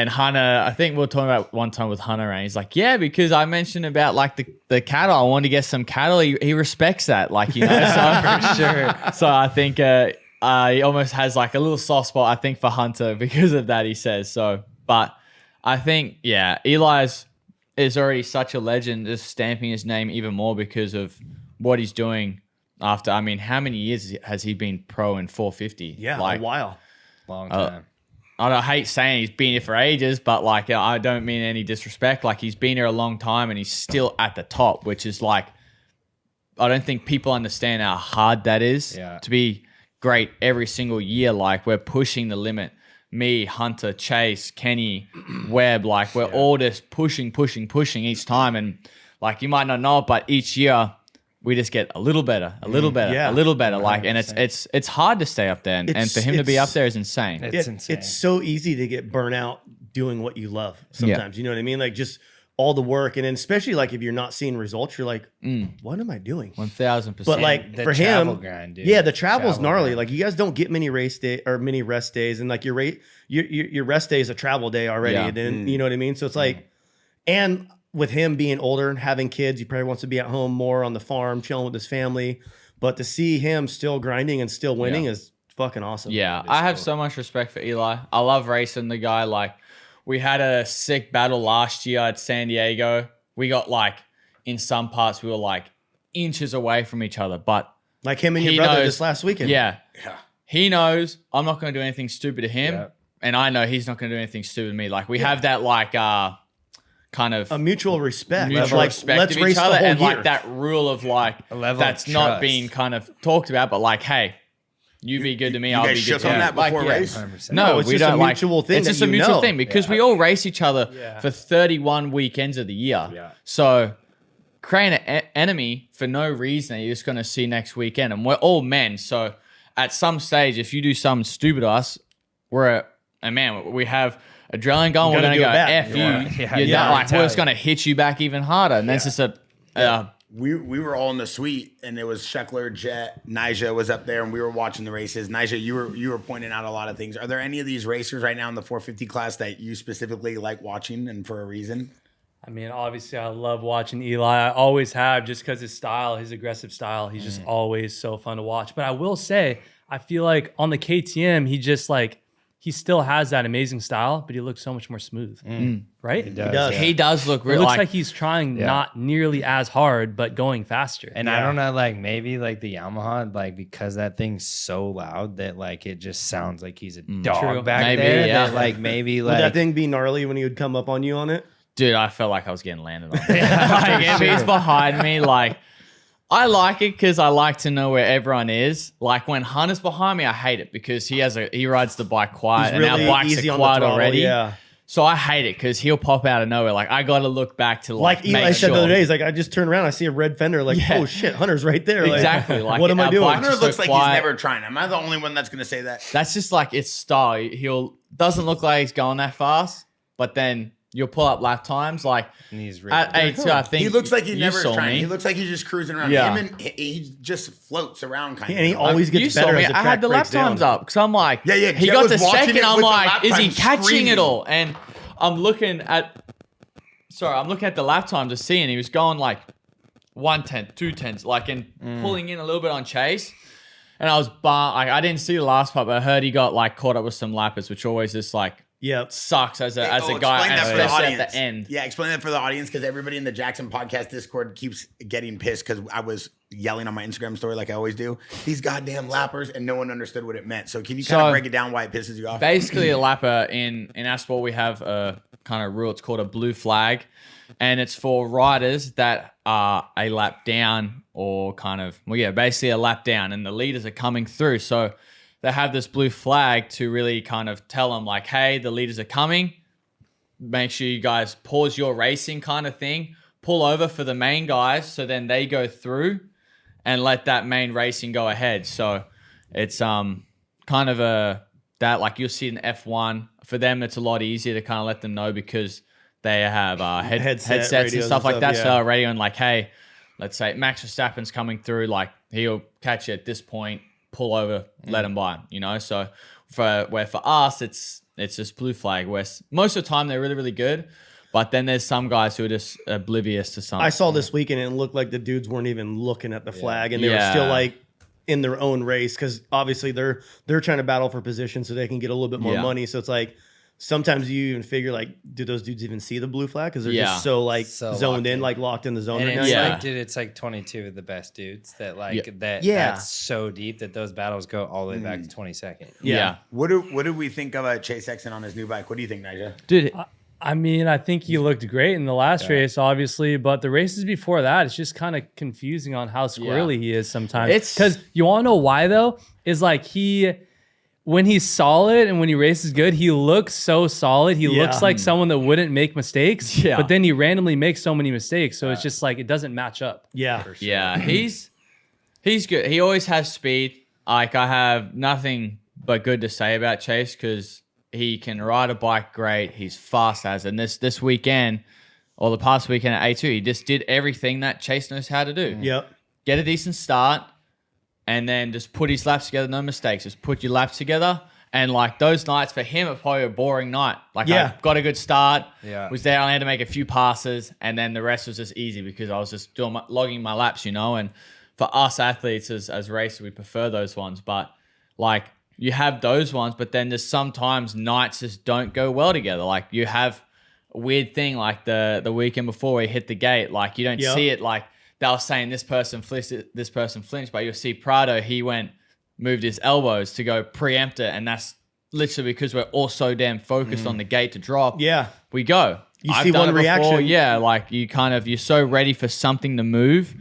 Hunter, I think we were talking about one time with Hunter, and he's like, yeah, because I mentioned about like the cattle. I wanted to get some cattle. He respects that, like, you know, so for sure. So I think he almost has like a little soft spot, I think, for Hunter because of that, he says. So, but I think, yeah, Eli's is already such a legend, just stamping his name even more because of what he's doing after. I mean, how many years has he been pro in 450? yeah, like, a while. Long time. I hate saying he's been here for ages, but like I don't mean any disrespect. Like he's been here a long time and he's still at the top, which is like, I don't think people understand how hard that is to be great every single year. Like we're pushing the limit. Me, Hunter, Chase, Kenny, Webb, like we're all just pushing each time. And like you might not know it, but each year we just get a little better, a little better, Yeah. a little better. 100%. Like, and it's hard to stay up there, and for him to be up there is insane. It's insane. It's so easy to get burnt out doing what you love sometimes. You know what I mean? Like just all the work, and then especially like if you're not seeing results, you're like, what am I doing? 1000%. But like The for travel him, grind, dude. yeah, the travel's Travel gnarly. grind. Like you guys don't get many race day or many rest days, and like your rest day is a travel day already. Yeah. And then you know what I mean. So it's like, and with him being older and having kids, he probably wants to be at home more on the farm, chilling with his family. But to see him still grinding and still winning is fucking awesome. Yeah, I have so much respect for Eli. I love racing the guy. Like, we had a sick battle last year at San Diego. We got like, in some parts, we were like inches away from each other. But Like him and your he brother knows- this last weekend. yeah, he knows I'm not going to do anything stupid to him. Yeah. And I know he's not going to do anything stupid to me. Like, we have that like kind of A mutual respect. mutual Like, respect let's of race each the other, whole and year. like that rule of like A level that's of not trust. being kind of talked about, but like, hey, you be good to me, You I'll guys be good shook to on you. that Like, before yeah. race? 100%. No, it's we just a don't like mutual thing It's that just a you mutual know. thing because we all race each other Yeah. for 31 weekends of the year. Yeah. So creating an enemy for no reason that you're just going to see next weekend, and we're all men. So at some stage, if you do something stupid to us, we have adrenaline going. We're Gotta going to do go it back. F you. Yeah. You're Yeah. not like we're just Mentality. going to hit you back even harder, and that's just a. We were all in the suite, and it was Sheckler, Jett, Nyjah was up there, and we were watching the races. Nyjah, you were pointing out a lot of things. Are there any of these racers right now in the 450 class that you specifically like watching, and for a reason? I mean, obviously, I love watching Eli. I always have, just because his style, his aggressive style, he's just always so fun to watch. But I will say, I feel like on the KTM, he still has that amazing style, but he looks so much more smooth, right? He It does. does. Yeah. He does look looks really like he's trying not nearly as hard, but going faster. And I don't know, like maybe like the Yamaha, like because that thing's so loud that like it just sounds like he's a dog True. back Maybe, there. yeah. That, like maybe Would that like thing be gnarly when he would come up on you on it? Dude, I felt like I was getting landed on. Like, if he's behind me, like, I like it because I like to know where everyone is. Like, when Hunter's behind me, I hate it because he rides the bike quiet, He's and our really bikes easy are on the quiet throttle, already. yeah. So I hate it because he'll pop out of nowhere. Like, I got to look back to Like Eli make said sure. the other day, he's like, I just turn around, I see a red fender, like, Yeah. oh shit, Hunter's right there. Exactly. Like, Like, what am I our doing? bikes Hunter are so looks like quiet. he's never trying. Am I the only one that's gonna say that? That's just like its style. He'll doesn't look like he's going that fast, but then you'll pull up lap times. Like And he's at A2, I think He looks like he you never saw trying. me. He looks like he's just cruising around. Yeah. Him and he just floats around kind of. And he always You gets saw better me. as the I track had the lap breaks down. times up because I'm like, Yeah, yeah, He Jett got was to watching second. it I'm with the like, lap is he times catching screaming. it all? And I'm looking at the lap time to see, and he was going like 1/10, 2/10, like and pulling in a little bit on chase. And I was I didn't see the last part, but I heard he got like caught up with some lappers, which always just like Yep. sucks as a Oh, guy, explain and that for the especially audience. at the end. Yeah, explain that for the audience because everybody in the Jaxxon podcast Discord keeps getting pissed because I was yelling on my Instagram story like I always do. These goddamn lappers, and no one understood what it meant. So can you kind of So, break it down why it pisses you off? Basically, a lapper in Asphalt, we have a kind of rule. It's called a blue flag, and it's for riders that are a lap down or basically a lap down, and the leaders are coming through. So they have this blue flag to really kind of tell them like, hey, the leaders are coming. Make sure you guys pause your racing kind of thing. Pull over for the main guys so then they go through and let that main racing go ahead. So it's kind of that like you'll see in F1. For them, it's a lot easier to kind of let them know because they have headsets and radios stuff like that. yeah. So radio and like, hey, let's say Max Verstappen's coming through, like he'll catch you at this point, pull over, let him by, So for us, it's just blue flag. Where most of the time they're really, really good, but then there's some guys who are just oblivious to something. I saw this weekend and it looked like the dudes weren't even looking at the flag and they were Yeah. still like in their own race because obviously they're trying to battle for position so they can get a little bit more Yeah. money. So it's like sometimes you even figure like, do those dudes even see the blue flag? Because they're Yeah. just so like So zoned locked in, in. like locked in the zone. And right it's now. Yeah. like, dude, it's like 22 of the best dudes that like Yeah. that's so deep that those battles go all the way back to 22nd. yeah. What do we think of Chase Sexton on his new bike? What do you think, Nyjah? Dude, I mean, I think he looked great in the last race, obviously, but the races before that, it's just kind of confusing on how squirrely he is sometimes. It's- Because you want to know why, though? Is like when he's solid and when he races good, he looks so solid. He looks like someone that wouldn't make mistakes, Yeah. but then he randomly makes so many mistakes. So it's just like, it doesn't match up. Yeah. Yeah, he's good. He always has speed. Like I have nothing but good to say about Chase because he can ride a bike great. He's fast as, and this weekend or the past weekend at A2, he just did everything that Chase knows how to do. Yep. Get a decent start, and then just put his laps together. No mistakes. Just put your laps together. And like those nights for him are probably a boring night. Like I got a good start. Yeah. Was there. I had to make a few passes, and then the rest was just easy because I was just logging my laps, And for us athletes as racers, we prefer those ones. But like you have those ones, but then there's sometimes nights just don't go well together. Like you have a weird thing like the weekend before we hit the gate. Like you don't see it like they were saying this person flinched, but you'll see Prado, he moved his elbows to go preempt it, and that's literally because we're all so damn focused on the gate to drop. Yeah. We go. You I've see done one it before. reaction. Yeah, like you're so ready for something to move.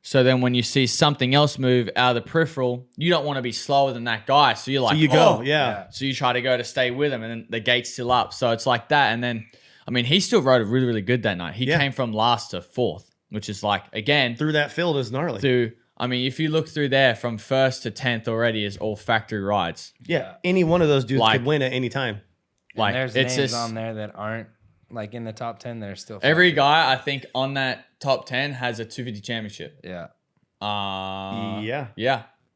So then when you see something else move out of the peripheral, you don't want to be slower than that guy. So you're like, So you go. Yeah. So you try to go to stay with him, and then the gate's still up. So it's like that. And then, I mean, he still rode really, really good that night. He came from last to fourth, which is like, again, Through that field is gnarly. I mean, if you look through there from first to 10th already is all factory rides. Yeah. Any one of those dudes Like- could win at any time. Like And there's it's names just on there that aren't like in the top 10. They're still every guy I think on that top 10 has a 250 championship. yeah. Yeah.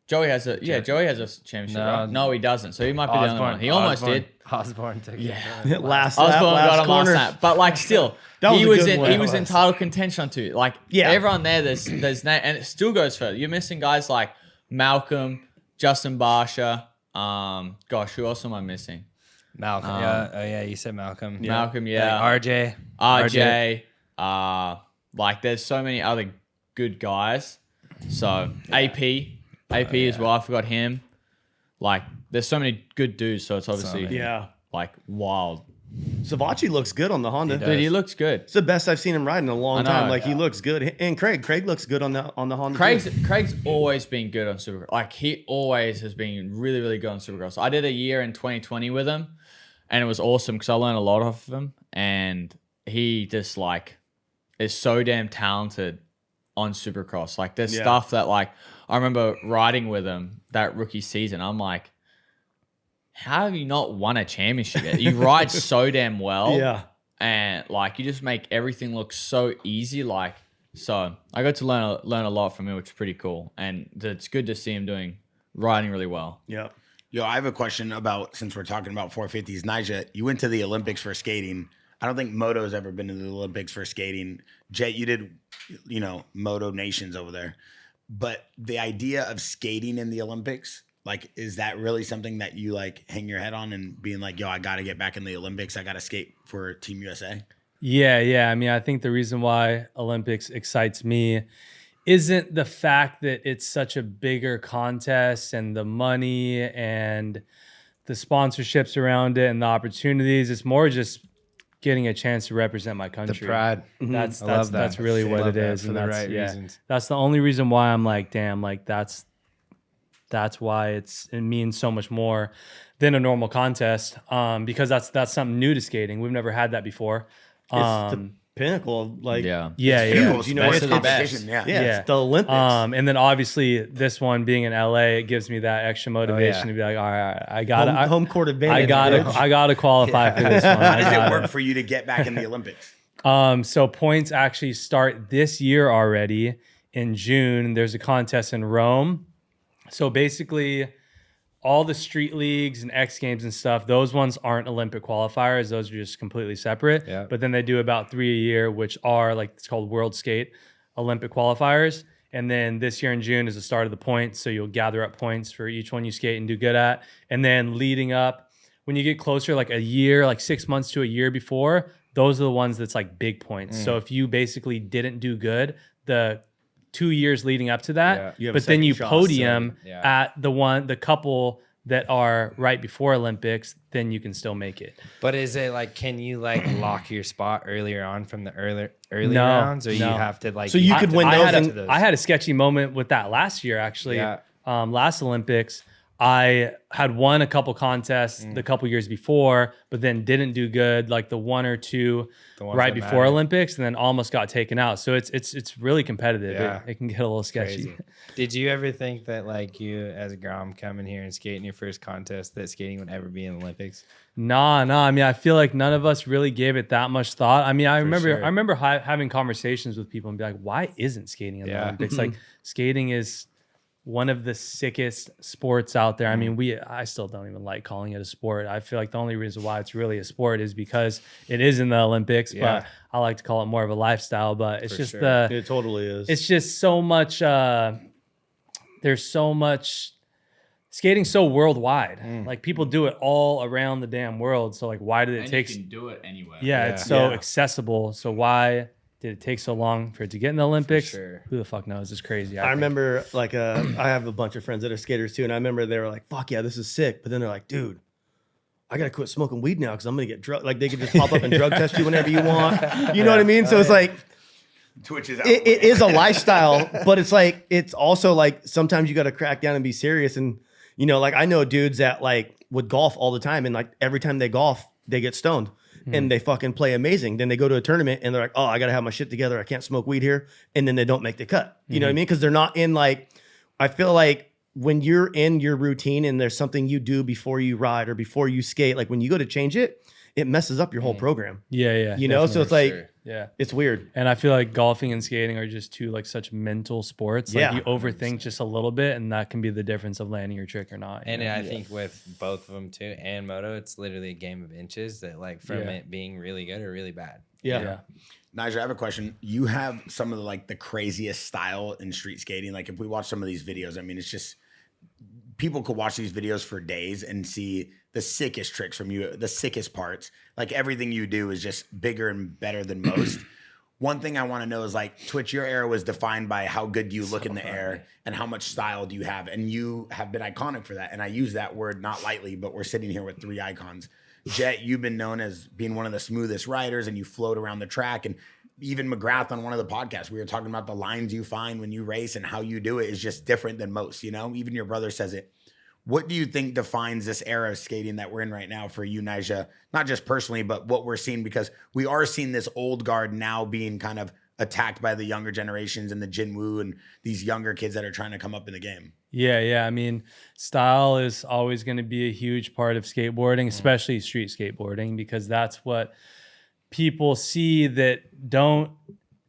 Joey has a championship. No. Right? No, he doesn't. So he might be the only one. He almost did. Osborne took it. Last Osborne lap, got last him corner. last lap, but like still, That was he a was good in one. he was in title contention too. Like everyone there, there's and it still goes further. You're missing guys like Malcolm, Justin Barsha. Gosh, who else am I missing? Malcolm. Yeah, you said Malcolm. Malcolm, yeah. Like RJ. Like there's so many other good guys. So AP as well. I forgot him. Like there's so many good dudes. So it's obviously Yeah. like wild. Savachi looks good on the Honda. Dude, he looks good. It's the best I've seen him ride in a long I know, time. Like he looks good. And Craig looks good on the Honda. too. Craig's always been good on Supercross. Like he always has been really, really good on Supercross. I did a year in 2020 with him. And it was awesome because I learned a lot off of him. And he just like is so damn talented on Supercross. Like there's stuff that like I remember riding with him that rookie season. I'm like, how have you not won a championship yet? You ride so damn well. Yeah. And like you just make everything look so easy. Like, so I got to learn a lot from him, which is pretty cool. And it's good to see him riding really well. Yeah. Yo, I have a question about, since we're talking about 450s. Nyjah, you went to the Olympics for skating. I don't think Moto's ever been to the Olympics for skating. Jett, you did, Moto Nations over there. But the idea of skating in the Olympics, like, is that really something that you like hang your head on and being like, yo, I got to get back in the Olympics. I got to skate for Team USA? Yeah. I mean, I think the reason why Olympics excites me isn't the fact that it's such a bigger contest and the money and the sponsorships around it and the opportunities. It's more just getting a chance to represent my country. The pride. That's really what it is. For the right reasons. That's the only reason why I'm like, damn, like that's why it means so much more than a normal contest. Because that's something new to skating. We've never had that before. It's the pinnacle of like Yeah. Huge, You know, it's it's competition. Yeah. it's the Olympics. And then obviously this one being in LA, it gives me that extra motivation to be like, all right, I gotta home court advantage. I gotta qualify for this one. How does it work for you to get back in the Olympics? So points actually start this year already in June. There's a contest in Rome. So basically all the street leagues and X Games and stuff, those ones aren't Olympic qualifiers. Those are just completely separate. Yeah. But then they do about 3 a year, which are like, it's called World Skate Olympic qualifiers. And then this year in June is the start of the points. So you'll gather up points for each one you skate and do good at. And then leading up, when you get closer, like a year, like 6 months to a year before, those are the ones that's like big points. So if you basically didn't do good, the 2 years leading up to that, but then you podium at the couple that are right before Olympics, then you can still make it. But is it like, can you like lock your spot earlier on from the early rounds, or you have to like? So you could win those. I had a sketchy moment with that last year, actually. Yeah. Last Olympics, I had won a couple contests the couple years before, but then didn't do good, like the one or two right before Olympics, and then almost got taken out. So it's really competitive. Yeah. It can get a little sketchy. Crazy. Did you ever think that like you as a Grom coming here and skating your first contest, that skating would ever be in the Olympics? Nah. I mean, I feel like none of us really gave it that much thought. I mean, I remember having conversations with people and be like, why isn't skating in the Olympics? Like skating is one of the sickest sports out there. I mean, I still don't even like calling it a sport. I feel like the only reason why it's really a sport is because it is in the Olympics, but I like to call it more of a lifestyle. But it's it totally is. It's just so much, there's so much, skating's so worldwide. Like people do it all around the damn world. So like, why did it take? You can do it anywhere. Yeah, it's so accessible. So why did it take so long for it to get in the Olympics? Who the fuck knows? It's crazy. I remember like I have a bunch of friends that are skaters too, and I remember they were like, "Fuck yeah, this is sick," but then they're like, "Dude, I gotta quit smoking weed now because I'm gonna get drug." Like they could just pop up and drug test you whenever you want. You know what I mean? So it's like Twitch is out. It is a lifestyle, but it's like it's also like sometimes you got to crack down and be serious. And like I know dudes that like would golf all the time, and like every time they golf, they get stoned. And they fucking play amazing. Then they go to a tournament and they're like, oh, I got to have my shit together. I can't smoke weed here. And then they don't make the cut. You know what I mean? Because they're not in like, I feel like when you're in your routine and there's something you do before you ride or before you skate, like when you go to change it, it messes up your whole program. Yeah. So it's like, it's weird. And I feel like golfing and skating are just two like such mental sports. Like you overthink 100%. Just a little bit, and that can be the difference of landing your trick or not. And I think with both of them too, and Moto, it's literally a game of inches that like from it being really good or really bad. Yeah. Nyjah, I have a question. You have some of the craziest style in street skating. Like if we watch some of these videos, I mean, it's just people could watch these videos for days and see the sickest tricks from you, the sickest parts. Like everything you do is just bigger and better than most. One thing I want to know is like Twitch, your era was defined by how good do you look in the air and how much style do you have. And you have been iconic for that. And I use that word not lightly, but we're sitting here with three icons. Jett, you've been known as being one of the smoothest riders and you float around the track. And even McGrath on one of the podcasts, we were talking about the lines you find when you race and how you do it is just different than most, even your brother says it. What do you think defines this era of skating that we're in right now for you, Nyjah? Not just personally, but what we're seeing, because we are seeing this old guard now being kind of attacked by the younger generations and the Jinwoo and these younger kids that are trying to come up in the game. Yeah. I mean, style is always going to be a huge part of skateboarding, especially street skateboarding, because that's what people see that don't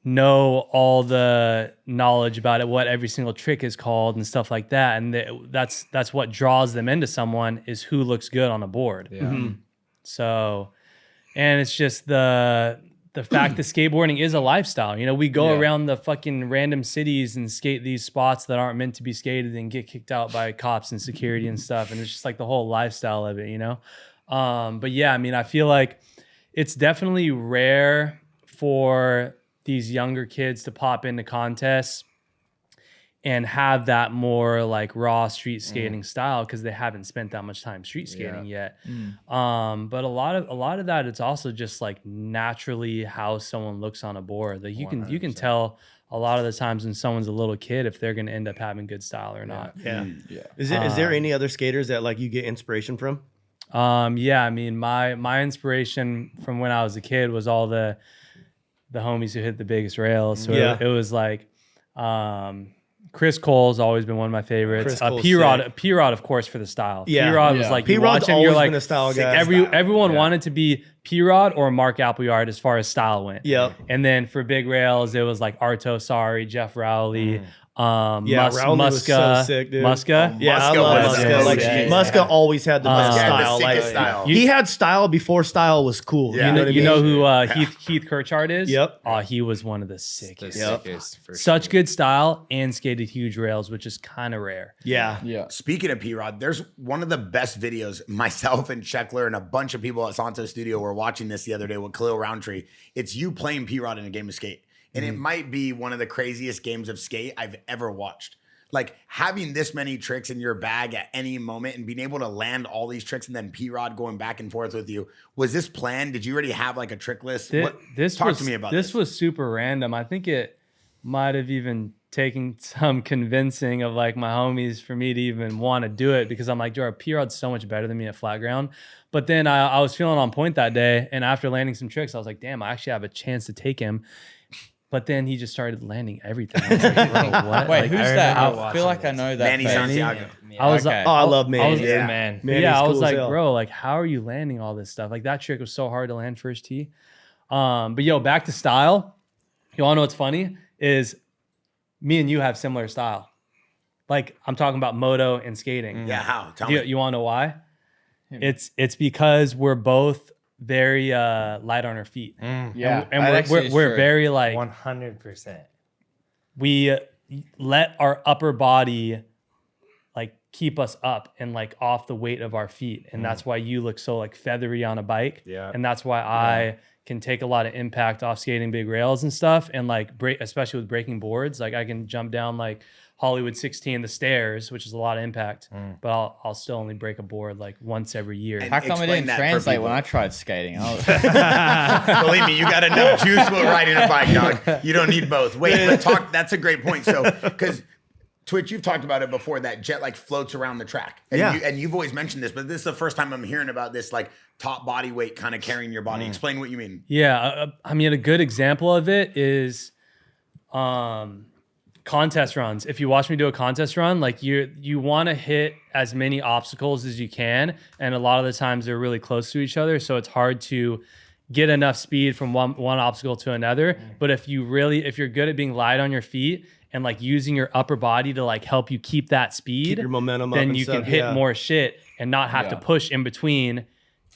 know all the knowledge about it, what every single trick is called and stuff like that. And that's what draws them into someone, is who looks good on a board. Yeah. So, and it's just the fact that skateboarding is a lifestyle. You know, we go around the fucking random cities and skate these spots that aren't meant to be skated and get kicked out by cops and security and stuff. And it's just like the whole lifestyle of it, you know? But yeah, I mean, I feel like it's definitely rare for these younger kids to pop into contests and have that more like raw street skating style, because they haven't spent that much time street skating yet. But a lot of that, it's also just like naturally how someone looks on a board. Like you can tell a lot of the times when someone's a little kid if they're going to end up having good style or not. Is there any other skaters that like you get inspiration from? Yeah, I mean, my inspiration from when I was a kid was all the homies who hit the biggest rails. So it was like Chris Cole's always been one of my favorites. P-Rod, of course, for the style. Yeah. P-Rod was like, P-Rod's always been a style guy. Everyone wanted to be P-Rod or Mark Appleyard as far as style went. Yep. And then for big rails, it was like Arto Sari, Jeff Rowley, Rowley was so sick, dude. Muska. I love Muska. Like Muska always had the best style. Like style. he had style before style was cool. Yeah. You know what I mean? You know who Heath Kirchard is? Yep. Oh, he was one of the sickest. For Such sure. good style and skated huge rails, which is kind of rare. Yeah. Speaking of P-Rod, there's one of the best videos. Myself and Sheckler and a bunch of people at Santo Studio were watching this the other day with Khalil Roundtree. It's you playing P-Rod in a game of skate. And it might be one of the craziest games of skate I've ever watched. Like having this many tricks in your bag at any moment and being able to land all these tricks and then P-Rod going back and forth with you. Was this planned? Did you already have like a trick list? Talk to me about this. This was super random. I think it might have even taken some convincing of like my homies for me to even want to do it, because I'm like, dude, P-Rod's so much better than me at flat ground. But then I was feeling on point that day. And after landing some tricks, I was like, damn, I actually have a chance to take him. But then he just started landing everything. I was like, bro, what? Wait, like, who's that? I feel like I know that. Manny face. Santiago. I was Okay. like, I love Manny. I was, Man. yeah, I was cool as like, hell. bro, like, how are you landing all this stuff? Like that trick was so hard to land first tee. But yo, back to style. You wanna know what's funny? Is me and you have similar style. Like I'm talking about moto and skating. Yeah, how? Tell me. You wanna know why? It's because we're both very light on our feet. Yeah, And we're very like 100%. we let our upper body like keep us up and like off the weight of our feet, and that's why you look so like feathery on a bike. Yeah. And that's why I can take a lot of impact off skating big rails and stuff, and like break, especially with breaking boards. Like I can jump down like Hollywood 16 the stairs, which is a lot of impact, but I'll still only break a board like once every year. How come it Explain didn't that for translate people. when I tried skating? Believe me, you got enough juice with riding a bike, dog. You don't need both. Wait, but talk. That's a great point. So, because Twitch, you've talked about it before, that Jett like floats around the track. And and you've always mentioned this, but this is the first time I'm hearing about this like top body weight kind of carrying your body. Explain what you mean. Yeah, I mean, a good example of it is contest runs. If you watch me do a contest run, like you want to hit as many obstacles as you can, and a lot of the times they're really close to each other, so it's hard to get enough speed from one obstacle to another. But if you're good at being light on your feet and like using your upper body to like help you keep that speed, Keep your momentum up then and you stuff, can hit yeah. more shit and not have to push in between,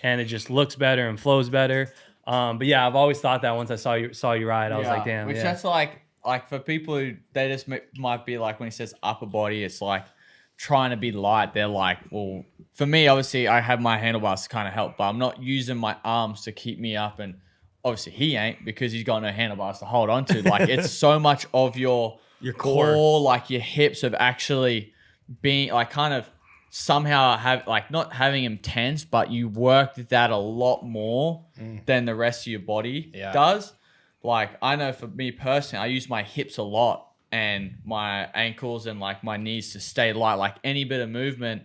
and it just looks better and flows better. But yeah, I've always thought that once I saw you ride, I was like, damn. Which yeah. that's like for people who they just might be like, when he says upper body, it's like trying to be light. They're like, well, for me, obviously, I have my handlebars to kind of help, but I'm not using my arms to keep me up. And obviously, he ain't, because he's got no handlebars to hold on to. Like, it's so much of your core, like your hips, of actually being like kind of somehow have like not having him tense, but you worked that a lot more than the rest of your body does. Like, I know for me personally, I use my hips a lot and my ankles and like my knees to stay light. Like any bit of movement,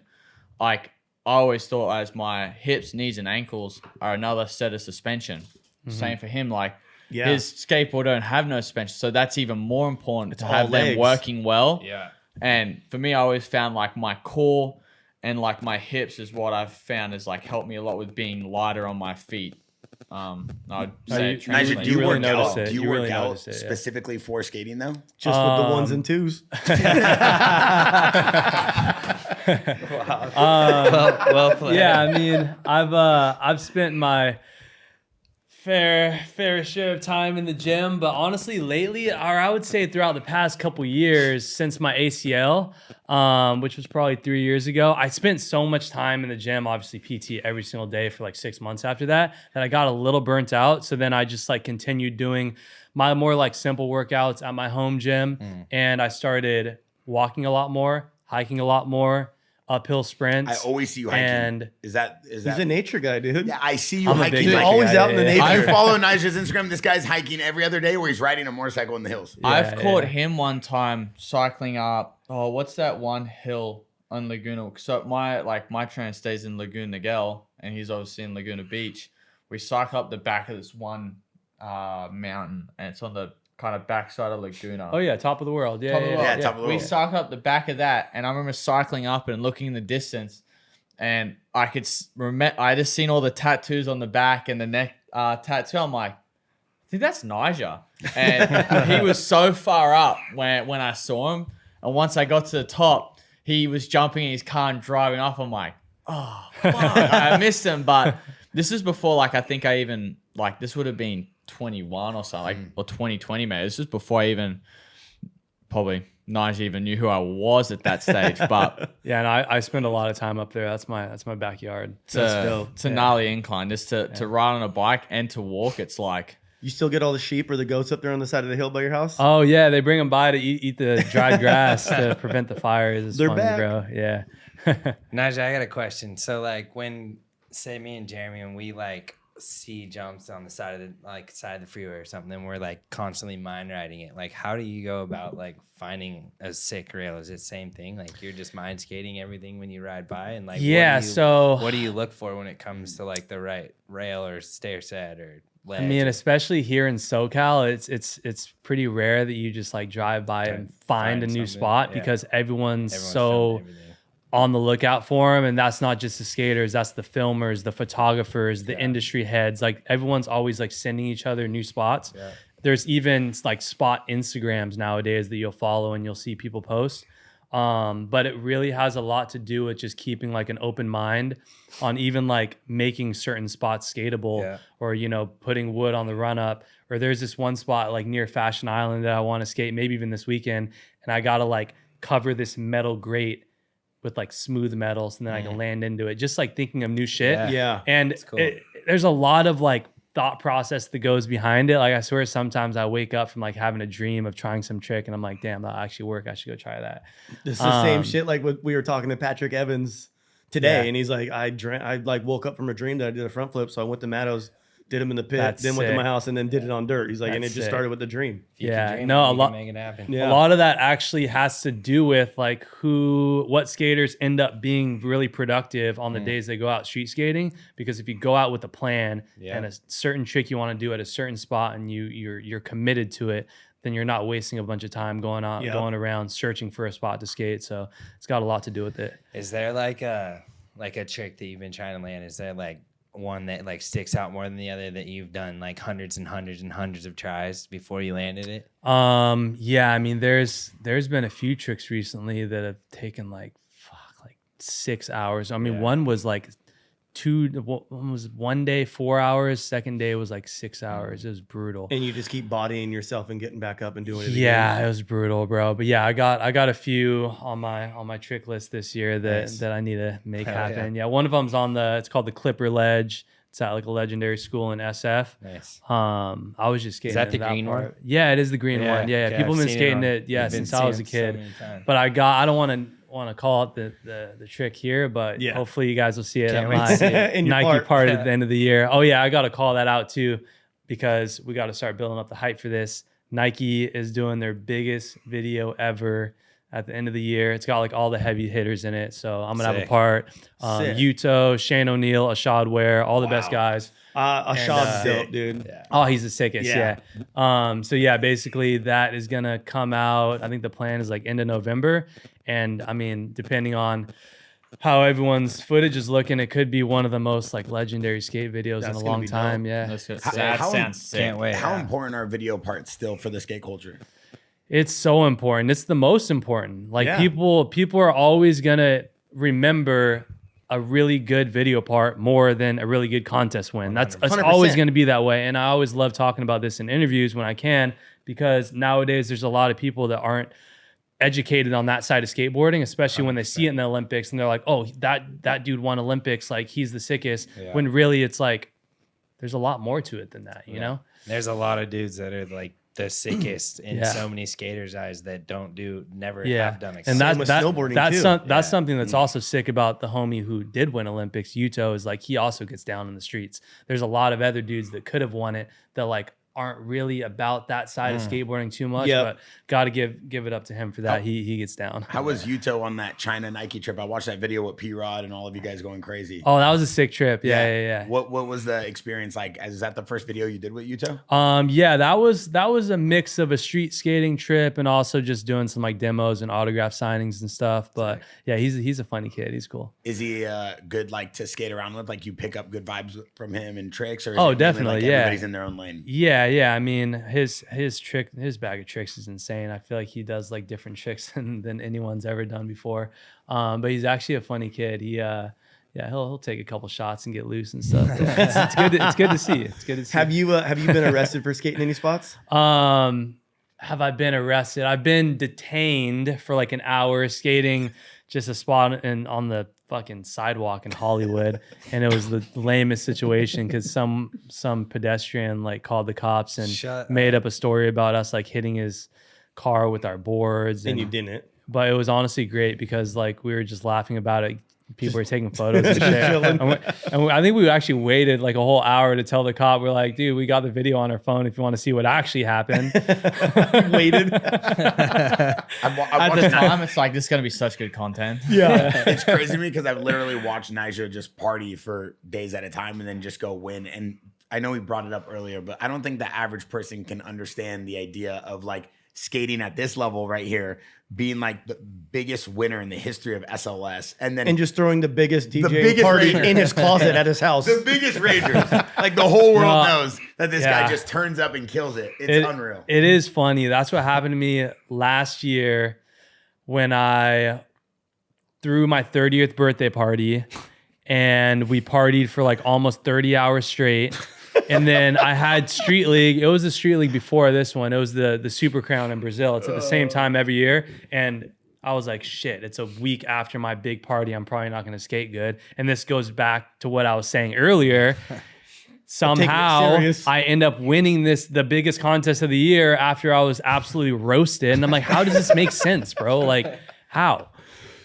like I always thought as my hips, knees, and ankles are another set of suspension. Same for him. Like his skateboard don't have no suspension, so that's even more important to have them working well. Yeah. And for me, I always found like my core and like my hips is what I've found has like helped me a lot with being lighter on my feet. I'd say Nyjah, do you really work notice out? it. Do you You work really out notice it, yeah. specifically for skating though? Just with the ones and twos. Well played. Yeah, I mean, I've spent my fair share of time in the gym, but honestly, lately, or I would say throughout the past couple years since my ACL, which was probably 3 years ago, I spent so much time in the gym, obviously PT every single day for like 6 months after that I got a little burnt out. So then I just like continued doing my more like simple workouts at my home gym, and I started walking a lot more, hiking a lot more, uphill sprints. I always see you hiking. And Is that He's a nature guy, dude. Yeah, I see you I'm a hiking. big He's nature always guy, out in the nature. I follow Nyjah's Instagram. This guy's hiking every other day where he's riding a motorcycle in the hills. I've caught him one time cycling up. Oh, what's that one hill on Laguna? So my trainer stays in Laguna Niguel, and he's obviously in Laguna Beach. We cycle up the back of this one mountain, and it's on the kind of backside of Laguna. oh yeah, top of the world. Yeah, Top of the world, Yeah, top of the We world. cycled up the back of that, and I remember cycling up and looking in the distance, and I could remember I just seen all the tattoos on the back and the neck tattoo. I'm like, I think that's Nyjah, and he was so far up when I saw him, and once I got to the top, he was jumping in his car and driving off. I'm like, oh fuck, I missed him, but this is before like I think I even like this would have been 21 or something, like, or 2020 maybe. This was before I even probably Nyjah even knew who I was at that stage. But yeah, and I spend a lot of time up there. That's my backyard. it's a gnarly incline just to ride on a bike and to walk. It's like You still get all the sheep or the goats up there on the side of the hill by your house? Oh yeah, they bring them by to eat the dried grass to prevent the fires. It's They're funny, back. bro. Yeah. Nyjah, I got a question. So like when say me and Jeremy and we like see jumps on the side of the freeway or something, then we're like constantly mind riding it. Like how do you go about like finding a sick rail? Is it the same thing? Like you're just mind skating everything when you ride by, and like Yeah, so what do you look for when it comes to like the right rail or stair set or ledge? I mean, especially here in SoCal, it's pretty rare that you just like drive by and find a new something, spot yeah. because everyone's Everyone's so found everything. on the lookout for them. And that's not just the skaters, that's the filmers, the photographers, the industry heads. Like everyone's always like sending each other new spots. Yeah. There's even like spot Instagrams nowadays that you'll follow and you'll see people post. But it really has a lot to do with just keeping like an open mind on even like making certain spots skatable or, you know, putting wood on the run up. Or there's this one spot like near Fashion Island that I want to skate maybe even this weekend. And I got to like cover this metal grate with like smooth metals and then I can land into it. Just like thinking of new shit. Yeah. And cool. There's a lot of like thought process that goes behind it. Like I swear sometimes I wake up from like having a dream of trying some trick and I'm like, damn, that'll actually work. I should go try that. It's the same shit like what we were talking to Patrick Evans today, Yeah. and he's like, I like woke up from a dream that I did a front flip, so I went to Matto's, did him in the pit, That's then went to my sick. house, and then did it on dirt. He's like, and it That's just sick. started with the dream. If you can Yeah, dream no, it, a you lot- can make it happen. Yeah. A lot of that actually has to do with like what skaters end up being really productive on the days they go out street skating. Because if you go out with a plan and a certain trick you want to do at a certain spot and you're committed to it, then you're not wasting a bunch of time going around searching for a spot to skate. So it's got a lot to do with it. Is there like a trick that you've been trying to land? Is there like one that like sticks out more than the other that you've done like hundreds and hundreds and hundreds of tries before you landed it? Yeah, I mean, there's been a few tricks recently that have taken like 6 hours. I mean, one was like one was 1 day 4 hours, second day was like 6 hours. It was brutal. And you just keep bodying yourself and getting back up and doing it Yeah, again. it was brutal, bro. But yeah, I got a few on my trick list this year that I need to make happen. Yeah, one of them's it's called the Clipper Ledge. It's at like a legendary school in SF. Nice. I was just skating. Is that the in green part. one? Yeah, it is the green Yeah, one. Yeah, okay, people I've have been seen it skating on- it. Yeah, you've been since I was a seeing it so kid. many times. But I don't want to call out the trick here, but Yeah. hopefully you guys will see it Can't at wait to my see it. In your Nike part. part at the end of the year. Oh yeah, I got to call that out too because we got to start building up the hype for this. Nike is doing their biggest video ever at the end of the year. It's got like all the heavy hitters in it. So I'm going to have a Sick. part. Sick. Yuto, Shane O'Neill, Ashad Ware, all the best guys. Ashad's dope, dude. Yeah. Oh, he's the sickest. Yeah. Yeah. So yeah, basically that is going to come out. I think the plan is like end of November. And I mean, depending on how everyone's footage is looking, it could be one of the most like legendary skate videos That's in a gonna long be time. dope. Yeah. That how- sounds sick. Can't wait. How Yeah. important are video parts still for the skate culture? It's so important. It's the most important. Like Yeah. people are always gonna remember a really good video part more than a really good contest win. It's 100%. always gonna be that way. And I always love talking about this in interviews when I can, because nowadays there's a lot of people that aren't educated on that side of skateboarding, especially when they see it in the Olympics and they're like, oh, that dude won Olympics, like he's the sickest. Yeah. When really it's like there's a lot more to it than that, you know? There's a lot of dudes that are like the sickest in Yeah. so many skaters' eyes that never Yeah, have done. and Same with snowboarding, that's too. that's something that's also sick about the homie who did win Olympics. Yuto is like he also gets down in the streets. There's a lot of other dudes that could have won it that like aren't really about that side of skateboarding too much, Yep. but got to give it up to him for that. He gets down. How was Yuto on that China Nike trip? I watched that video with P-Rod and all of you guys going crazy. Oh, that was a sick trip. Yeah. What was the experience like? Is that the first video you did with Yuto? Yeah, that was a mix of a street skating trip and also just doing some like demos and autograph signings and stuff. But yeah, he's a funny kid. He's cool. Is he good like to skate around with? Like you pick up good vibes from him and tricks? Or is Oh, it mainly, definitely, like, yeah. Everybody's in their own lane. Yeah. I mean, his bag of tricks is insane. I feel like he does like different tricks than anyone's ever done before. But he's actually a funny kid. He'll take a couple shots and get loose and stuff. Yeah, it's good to see. It's good to see. Have you been arrested for skating any spots? Have I been arrested? I've been detained for like an hour skating just a spot on the fucking sidewalk in Hollywood, and it was the lamest situation because some pedestrian like called the cops and made up a story about us like hitting his car with our boards, And you didn't. but it was honestly great because like we were just laughing about it. People were taking photos and shit. And I think we actually waited like a whole hour to tell the cop. We're like, dude, we got the video on our phone if you want to see what actually happened. Waited. I At the time, it's like, this is going to be such good content. Yeah. It's crazy to me because I've literally watched Nyjah just party for days at a time and then just go win. And I know we brought it up earlier, but I don't think the average person can understand the idea of like skating at this level right here, being like the biggest winner in the history of SLS, and then And just throwing the biggest DJ biggest party rager. in his closet at his house. the biggest ragers. Like the whole world Well, knows that this yeah. guy just turns up and kills it. It's unreal. It is funny. That's what happened to me last year when I threw my 30th birthday party and we partied for like almost 30 hours straight. And then I had Street League. It was the Street League before this one. It was the Super Crown in Brazil. It's at the same time every year. And I was like, shit, it's a week after my big party. I'm probably not going to skate good. And this goes back to what I was saying earlier. Somehow serious. I end up winning the biggest contest of the year after I was absolutely roasted. And I'm like, how does this make sense, bro? Like, how?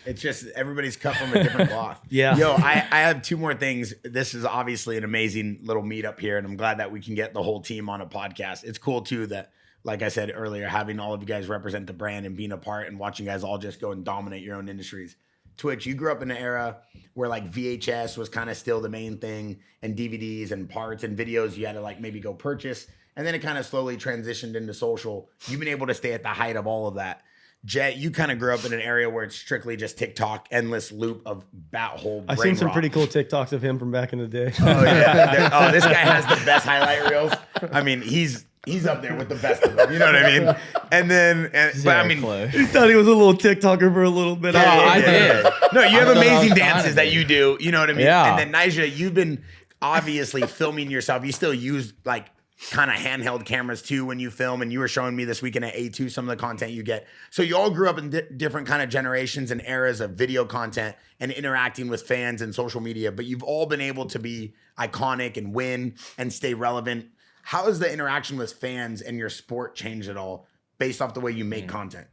It's just everybody's cut from a different cloth. Yeah. Yo, I have two more things. This is obviously an amazing little meetup here, and I'm glad that we can get the whole team on a podcast. It's cool too that, like I said earlier, having all of you guys represent the brand and being a part and watching you guys all just go and dominate your own industries. Twitch, you grew up in an era where like VHS was kind of still the main thing, and DVDs and parts and videos you had to like maybe go purchase. And then it kind of slowly transitioned into social. You've been able to stay at the height of all of that. Jett, you kind of grew up in an area where it's strictly just TikTok, endless loop of bat hole. I've brain seen some rot. pretty cool TikToks of him from back in the day. Oh yeah. This guy has the best highlight reels. I mean, he's up there with the best of them. You know what I mean? And then, but I mean, He thought he was a little TikToker for a little bit. I did. No, you have I thought I amazing was dances that you do. You know what I mean? Yeah. And then Nyjah, you've been obviously filming yourself. You still use like kind of handheld cameras too when you film, and you were showing me this weekend at A2 some of the content you get. So you all grew up in different kind of generations and eras of video content and interacting with fans and social media, but you've all been able to be iconic and win and stay relevant. How has the interaction with fans and your sport changed at all based off the way you make content?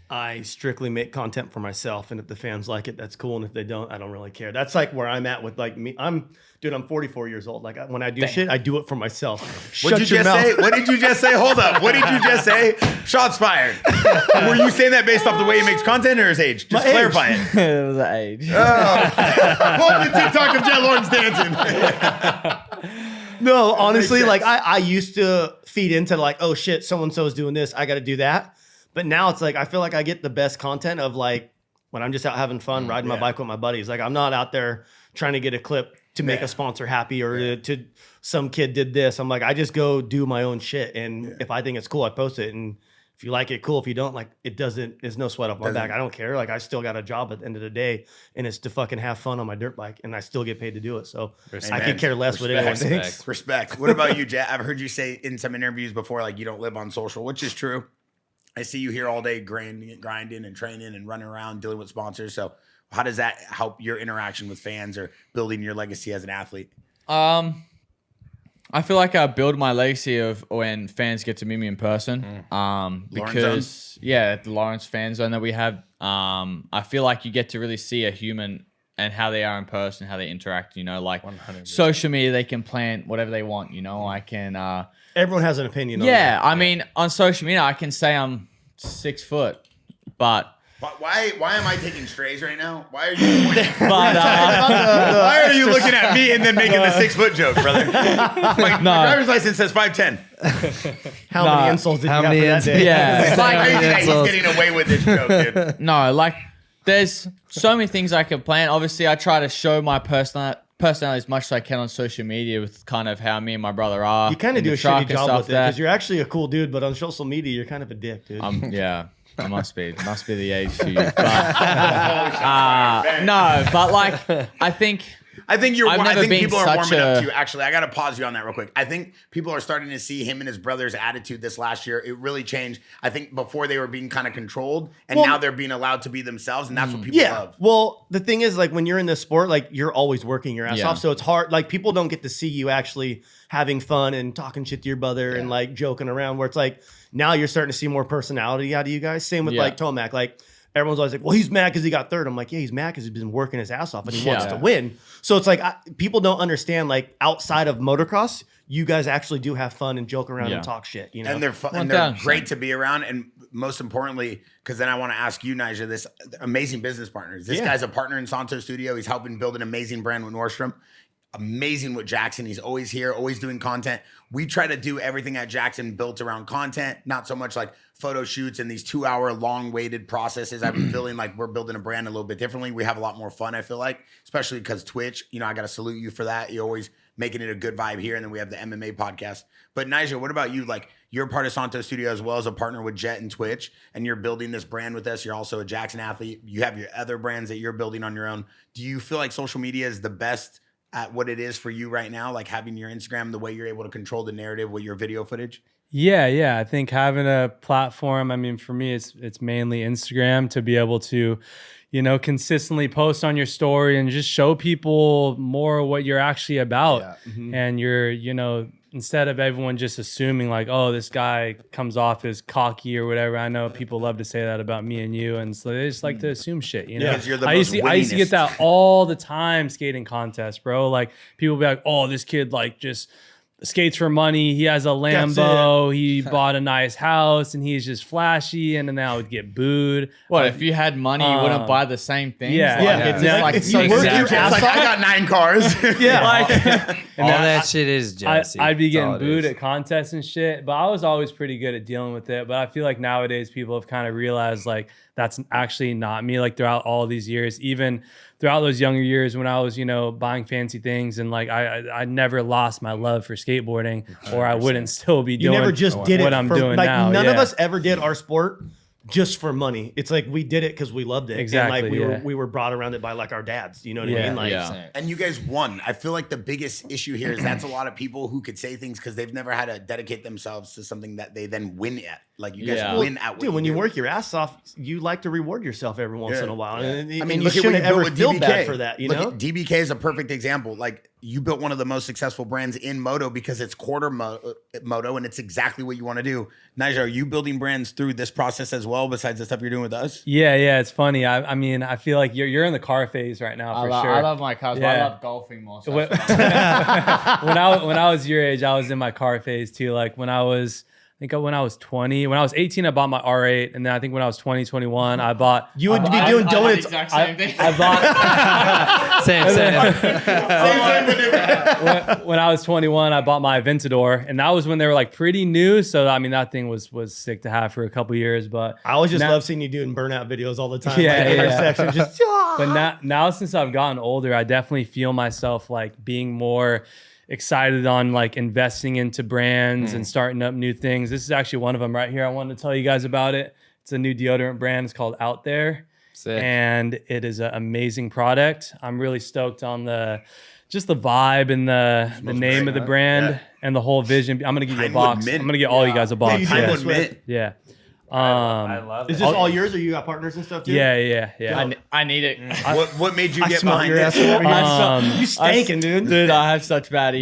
I strictly make content for myself, and if the fans like it, that's cool. And if they don't, I don't really care. That's like where I'm at with like me. I'm 44 years old. Like when I do shit, I do it for myself. What did you just say? What did you just say? Hold up. What did you just say? Shots fired. Were you saying that based off the way he makes content or his age? Just clarify it. It was the age. Oh. Pull up the TikTok of Jett Lawrence dancing. No, honestly, like I used to feed into like, oh shit, so-and-so is doing this. I got to do that. But now it's like, I feel like I get the best content of like when I'm just out having fun, riding my bike with my buddies. Like I'm not out there trying to get a clip to make a sponsor happy or to some kid did this. I'm like, I just go do my own shit. And if I think it's cool, I post it. And if you like it, cool. If you don't, like it doesn't, there's no sweat off my back. I don't care. Like I still got a job at the end of the day and it's to fucking have fun on my dirt bike and I still get paid to do it. So I could care less what anyone thinks. Respect. What about you, Jett? I've heard you say in some interviews before, like you don't live on social, which is true. I see you here all day grinding and training and running around dealing with sponsors. So how does that help your interaction with fans or building your legacy as an athlete? I feel like I build my legacy of when fans get to meet me in person. Because the Lawrence fan zone that we have, I feel like you get to really see a human and how they are in person, how they interact, like 100%. Social media, they can plan whatever they want, I can, everyone has an opinion. Yeah. I mean, on social media, I can say I'm 6 foot, but why am I taking strays right now? Why are you pointing? Why are you looking at me and then making the 6 foot joke, brother? My driver's license says 5'10". How many insults did you have for that day? Yeah. It's like crazy that he's getting away with this joke, dude. No, like there's so many things I can plan. Obviously, I try to show my personality as much as I can on social media with kind of how me and my brother are. You kind of do a shitty job with it because you're actually a cool dude, but on social media, you're kind of a dick, dude. Yeah. It must be the age for you. But, no, but like I think people are warming up to you. Actually, I got to pause you on that real quick. I think people are starting to see him and his brother's attitude this last year. It really changed. I think before they were being kind of controlled, and now they're being allowed to be themselves, and that's what people love. Well, the thing is, like when you're in this sport, like you're always working your ass off, so it's hard. Like people don't get to see you actually having fun and talking shit to your brother and like joking around. Where it's like now you're starting to see more personality out of you guys. Same with like Tomac, like. Everyone's always like, well, he's mad because he got third. I'm like, yeah, he's mad because he's been working his ass off and he wants to win. So it's like people don't understand, like outside of motocross, you guys actually do have fun and joke around and talk shit. And they're fun, and they're great to be around. And most importantly, because then I want to ask you, Nyjah, this amazing business partners. This guy's a partner in Santo Studio. He's helping build an amazing brand with Nordstrom. Amazing with Jaxxon. He's always here, always doing content. We try to do everything at Jaxxon built around content, not so much like photo shoots and these 2-hour long waited processes. I've been feeling like we're building a brand a little bit differently. We have a lot more fun, I feel like, especially because Twitch, I got to salute you for that. You're always making it a good vibe here. And then we have the MMA podcast. But Nyjah, what about you? Like you're part of Santo Studio as well as a partner with Jett and Twitch, and you're building this brand with us. You're also a Jaxxon athlete. You have your other brands that you're building on your own. Do you feel like social media is the best at what it is for you right now, like having your Instagram, the way you're able to control the narrative with your video footage? Yeah. I think having a platform, I mean, for me, it's mainly Instagram to be able to, consistently post on your story and just show people more what you're actually about. Yeah. Mm-hmm. And you're, instead of everyone just assuming like, oh, this guy comes off as cocky or whatever. I know people love to say that about me and you, and so they just like to assume shit. Yeah, you're the I used to get that all the time skating contests, bro. Like people be like, oh, this kid like just skates for money. He has a Lambo. He bought a nice house, and he's just flashy. And then I would get booed. What if you had money, you wouldn't buy the same things? Yeah. It's just like it's like I got 9 cars. All that shit is jealousy. I'd be getting booed at contests and shit, but I was always pretty good at dealing with it. But I feel like nowadays people have kind of realized like that's actually not me. Like throughout all these years, even throughout those younger years when I was, buying fancy things, and like I never lost my love for skateboarding, or I wouldn't still be doing. You never just did what it I'm for, doing like, now. None of us ever did our sport just for money. It's like we did it because we loved it. Exactly. And like we were brought around it by like our dads. You know what I mean? Like, and you guys won. I feel like the biggest issue here is that's a lot of people who could say things because they've never had to dedicate themselves to something that they then win at. Like you guys win at what dude, when you do. work your ass off, you like to reward yourself every once in a while. Yeah. And I mean, you look at what shouldn't you built ever with feel DBK. bad for that, you know? DBK is a perfect example. Like you built one of the most successful brands in moto because it's quarter moto and it's exactly what you want to do. Nyjah, are you building brands through this process as well besides the stuff you're doing with us? Yeah, it's funny. I mean, I feel like you're in the car phase right now for sure. I love my cars, but I love golfing more. So when I was your age, I was in my car phase too. Like when I was 20, when I was 18, I bought my R8. And then I think when I was 20, 21, I bought. You would be doing donuts. Exact same thing. I bought. Same. When I was 21, I bought my Aventador. And that was when they were like pretty new. So, I mean, that thing was sick to have for a couple years. But I always just love seeing you doing burnout videos all the time. Yeah. Section, just, But now since I've gotten older, I definitely feel myself like being more excited on like investing into brands and starting up new things. This is actually one of them right here. I wanted to tell you guys about it. It's a new deodorant brand. It's called Out There. Sick. And it is an amazing product. I'm really stoked on the vibe and the name of the brand and the whole vision. I'm gonna give you a box. I'm gonna get all you guys a box. Yeah. I love it. is this all yours, or you got partners and stuff too? Yeah. I need it. What made you get smell behind your ass it? over here. You stankin', dude. Dude, I have such bad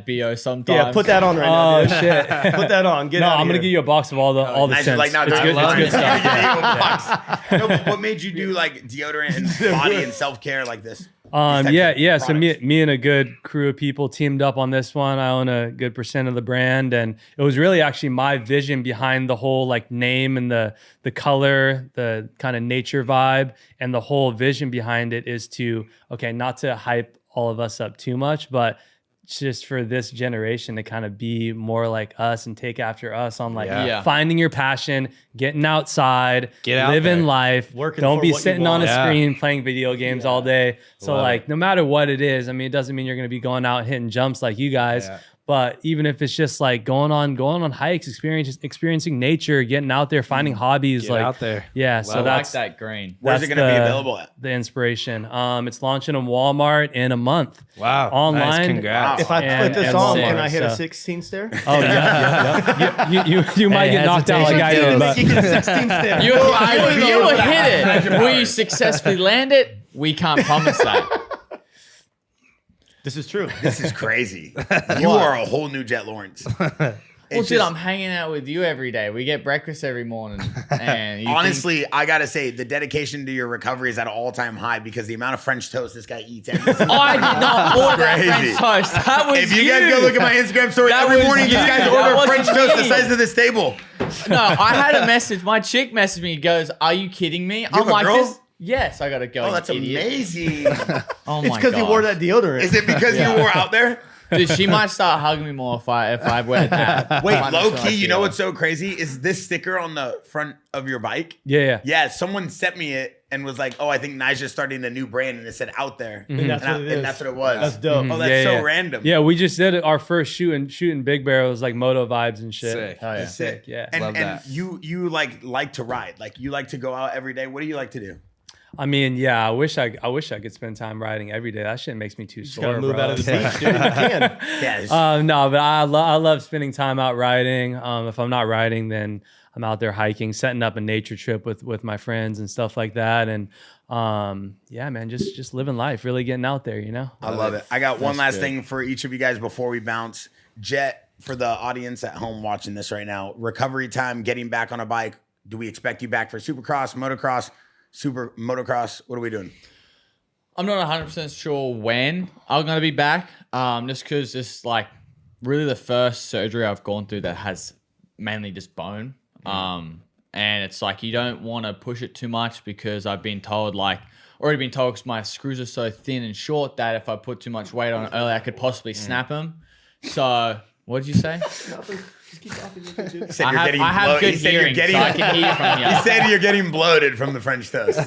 BO sometimes. Yeah, put that on right now. Oh Dude. shit. Put that on. Get No, out I'm gonna give you a box of all the Nyjah's scents. like, no, It's good. It's good stuff. No, but what made you do like deodorant and body and self-care like this? Yeah. So products. me and a good crew of people teamed up on this one. I own a good percent of the brand, and it was really actually my vision behind the whole like name and the color, the kind of nature vibe, and the whole vision behind it is to not to hype all of us up too much, but just for this generation to kind of be more like us and take after us on like finding your passion, getting outside, living life, Working don't for be what you sitting on want. a screen playing video games all day. So like no matter what it is, I mean, it doesn't mean you're going to be going out hitting jumps like you guys. But even if it's just like going on hikes, experiencing nature, getting out there, finding hobbies, Get like out there. Yeah, So so that's that's that green. Where's it going to be available at? the inspiration. It's launching in Walmart in a month. Wow. Online. Nice. Congrats. If I And- put this and on, sick, can I hit a so- 16 stair? Oh yeah. You might get knocked out like I did, but You get 16 stair. You will hit it. Will you successfully land it? We can't promise that. This is true. This is crazy. You are a whole new Jett Lawrence. Well, dude, I'm hanging out with you every day. We get breakfast every morning. And Honestly, I gotta say, the dedication to your recovery is at an all-time high because the amount of French toast this guy eats. Every single I did not order that Crazy. French toast. That was If you guys go look at my Instagram story, That every was morning these you. guys That order wasn't French toast the me. size of this table. No, I had a message. My chick messaged me. Goes, "Are you kidding me?" I'm have a like, girl? "This." Yes, I gotta go. Oh, you that's idiot. amazing. Oh It's my because he wore that deodorant. Is it because you were out there? Dude, she might start hugging me more if I wear that. Wait, Might low feel key, like you the know other. what's so crazy? Is this sticker on the front of your bike? yeah. Yeah, someone sent me it and was like, "Oh, I think Nyjah's starting a new brand," and it said "Out There," And that's what it is. and that's what it was. That's dope. Oh, that's so random. Yeah, we just did our first shooting Big Bear. It was like moto vibes and shit. Sick. Hell yeah. That's sick. Yeah. and Love that. you like to ride, like you like to go out every day. What do you like to do? I mean, yeah, I wish I could spend time riding every day. That shit makes me too Just sore. gotta move bro. out of the beach, dude. You can. Yeah, No, but I love spending time out riding. If I'm not riding, then I'm out there hiking, setting up a nature trip with my friends and stuff like that. And yeah, man, just living life, really getting out there, you know? I love it. I got one last good. thing for each of you guys before we bounce. Jett, for the audience at home watching this right now, recovery time, getting back on a bike. Do we expect you back for Supercross, motocross, super motocross? What are we doing? I'm not 100% sure when I'm gonna be back. Just because it's like really the first surgery I've gone through that has mainly just bone. And it's like you don't want to push it too much because I've been told already been told because my screws are so thin and short that if I put too much weight on it early, I could possibly snap them. So what did you say? He said I have good hearing, so I can hear from you. He said you're getting bloated from the French toast.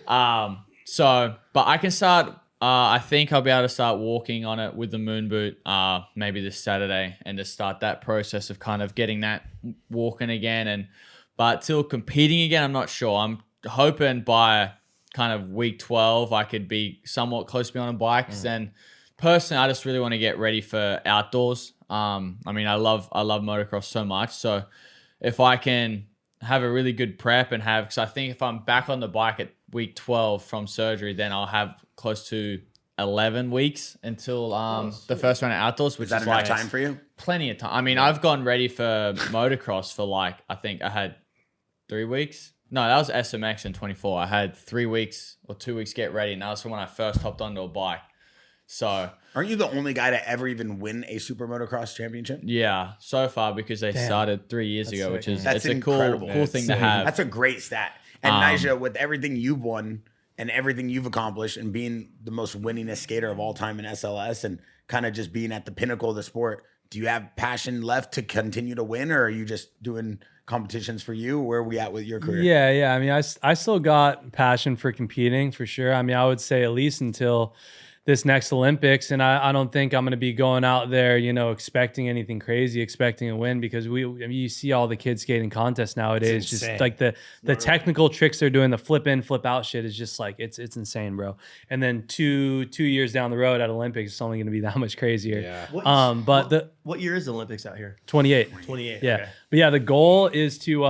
But I can start. I think I'll be able to start walking on it with the moon boot maybe this Saturday and just start that process of kind of getting that walking again. But till competing again, I'm not sure. I'm hoping by kind of week 12 I could be somewhat close to being on a bike. Then personally, I just really want to get ready for outdoors. I mean, I love motocross so much. So if I can have a really good prep and because I think if I'm back on the bike at week 12 from surgery, then I'll have close to 11 weeks until the first round of outdoors, which Is that is enough like time for you? plenty of time. I mean, I've gone ready for motocross for like, I think I had 3 weeks. No, that was SMX in 24. I had 3 weeks or 2 weeks get ready, and that was when I first hopped onto a bike. So Aren't you the only guy to ever even win a super motocross championship? yeah, so far because they started 3 years That's ago, sick, which is man. it's That's a cool incredible. thing to have. That's a great stat. And Nyjah, with everything you've won and everything you've accomplished and being the most winningest skater of all time in SLS and kind of just being at the pinnacle of the sport, do you have passion left to continue to win, or are you just doing competitions for you? Where are we at with your career? Yeah. I mean, I still got passion for competing for sure. I mean, I would say at least until this next Olympics, and I don't think I'm going to be going out there, you know, expecting anything crazy, expecting a win, because I mean, you see all the kids skating contests nowadays, just like the technical tricks they're doing, the flip in, flip out shit is just like it's insane, bro. And then two years down the road at Olympics, it's only going to be that much crazier. Yeah. What year is the Olympics out here? 28. 28. Yeah. Okay. But yeah, the goal is to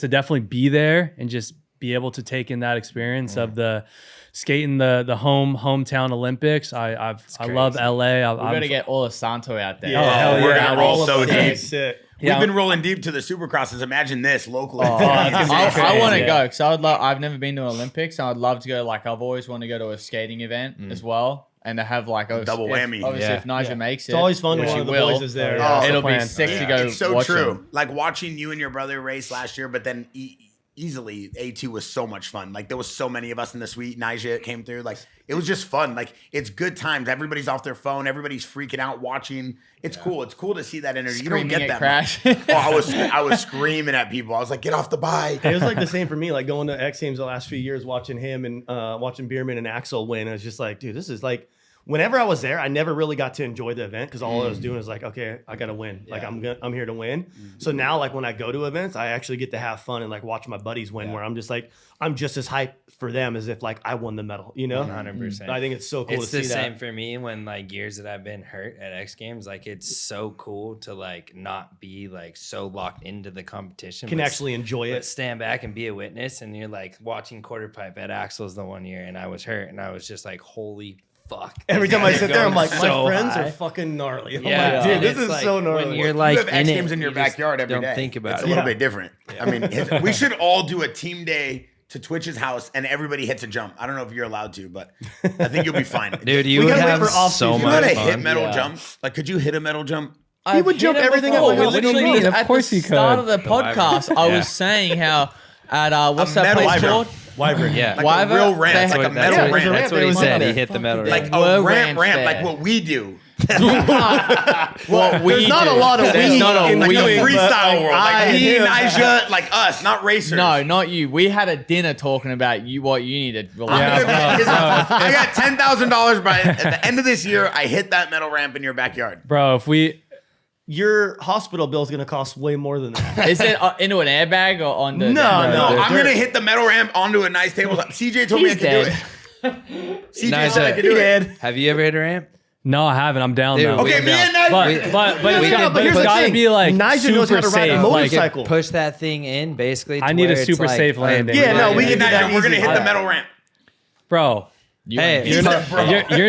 definitely be there and just be able to take in that experience of the skating the hometown Olympics. I love LA. We're gonna get all of Santo out there. Yeah, we're gonna roll so deep. Sick. We've been rolling deep to the Supercrosses. Imagine this locally. I want to go because I've never been to Olympics. And I'd love to go. Like I've always wanted to go to a skating event as well, and to have like a double whammy. Obviously, if Nyjah makes it, It's always fun when which one of he the will, boys is there. it'll be plan. sick to go. It's so watch true. him. Like watching you and your brother race last year, but then easily A2 was so much fun. Like there was so many of us in the suite. Nyjah came through. Like it was just fun. Like it's good times. Everybody's off their phone. Everybody's freaking out watching. It's cool. It's cool to see that energy. You don't Screaming get at that. Crash. I was screaming at people. I was like, get off the bike. It was like the same for me, like going to X Games the last few years, watching him and watching Bierman and Axel win. I was just like, dude, this is like, whenever I was there, I never really got to enjoy the event because all I was doing is like, okay, I gotta win. Like I'm here to win. So now, like when I go to events, I actually get to have fun and like watch my buddies win. Where I'm just like, I'm just as hyped for them as if like I won the medal. You know, 100%. I think it's so cool It's to see the same that. for me when like years that I've been hurt at X Games. Like it's so cool to like not be like so locked into the competition. Can but actually enjoy but it. stand back and be a witness. And you're like watching quarter pipe at Axel's the one year, and I was hurt, and I was just like, holy fuck. Every time I sit there, I'm like, my so friends high. are fucking gnarly. I'm Yeah, like, dude, and this it's is like so gnarly. when you're You like have X in Games it, in your you just backyard every day. don't think about it's it. a little Yeah. bit different. I mean, we should all do a team day to Twitch's house and everybody hits a jump. I don't know if you're allowed to, but I think you'll be fine. Dude, you We would gotta wait have for off-season. so you know how much to hit fun. metal Yeah. jumps? Like, could you hit a metal jump? He would jump everything at my house. What do you Literally, mean? Of at course the he start could. of the podcast, I Yeah. was saying how at what's that metal place wyvern. called? Wyvern. Yeah. Like Wyvern? a real ramp. They It's like a had- metal yeah, ramp. That's what he It was said. on He there. hit the metal Like ramp. a Were ramp, ramps like there. what we do. What we There's not do. a lot of There's we not a in Like we. the doing, but, freestyle like, world. Like I me, am- Nyjah, like us, not racers. No, not you. We had a dinner talking about what you needed. I'm gonna- I got $10,000 by at the end of this year. I hit that metal ramp in your backyard. Bro, if we Your hospital bill is going to cost way more than that. Is it into an airbag or on the? No, No, no. I'm gonna hit the metal ramp onto a nice tabletop. CJ told me I He's could do dead. it. CJ Nyjah, said I could do it. Have you ever hit a ramp? no, I haven't. I'm down Dude, though. Okay, I'm me down. and Nyjah. But it's No, got, but here's the to thing. be like Nyjah super knows how to ride a safe. Like, motorcycle. Push that thing in basically. I to need a where it's super like safe landing. Yeah, no, we Me can and do that Nyjah, we're gonna easy. hit the metal ramp. bro. Hey, He said, bro.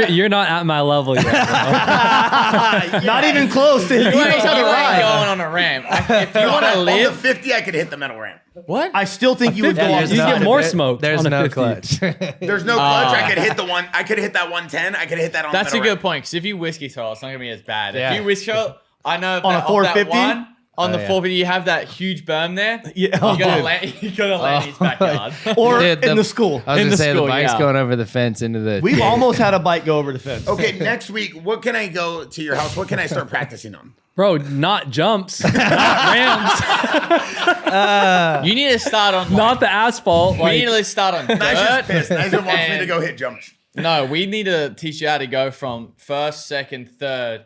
You're not at my level yet. Bro. Not even close to him. He You knows ain't how to ride. going on a ramp. If you want to On the live, 50, I could hit the metal ramp. what? I still think you would go off You the get side. more smoke. There's on a no 50. clutch. There's no clutch. I could hit the one. I could hit that 110. I could hit that on. That's the a metal good point. Because if you whiskey throw, it's not gonna be as bad. Yeah. If you whiskey throw, I know On a off that 450? one, on the yeah. 450, you have that huge berm there. Yeah. You gotta land. You gotta land in his backyard. Or Dude, in the school. I was In gonna the say school, the bike's yeah. going over the fence into the. We've almost had a bike go over the fence. Okay, next week, what can I go to your house? What can I start practicing on? Bro, not jumps, not ramps, You need to start on. not the asphalt. We Like, need to start on Nyjah's dirt. pissed. Nyjah wants me to and- go hit jumps. No, we need to teach you how to go from first, second, third,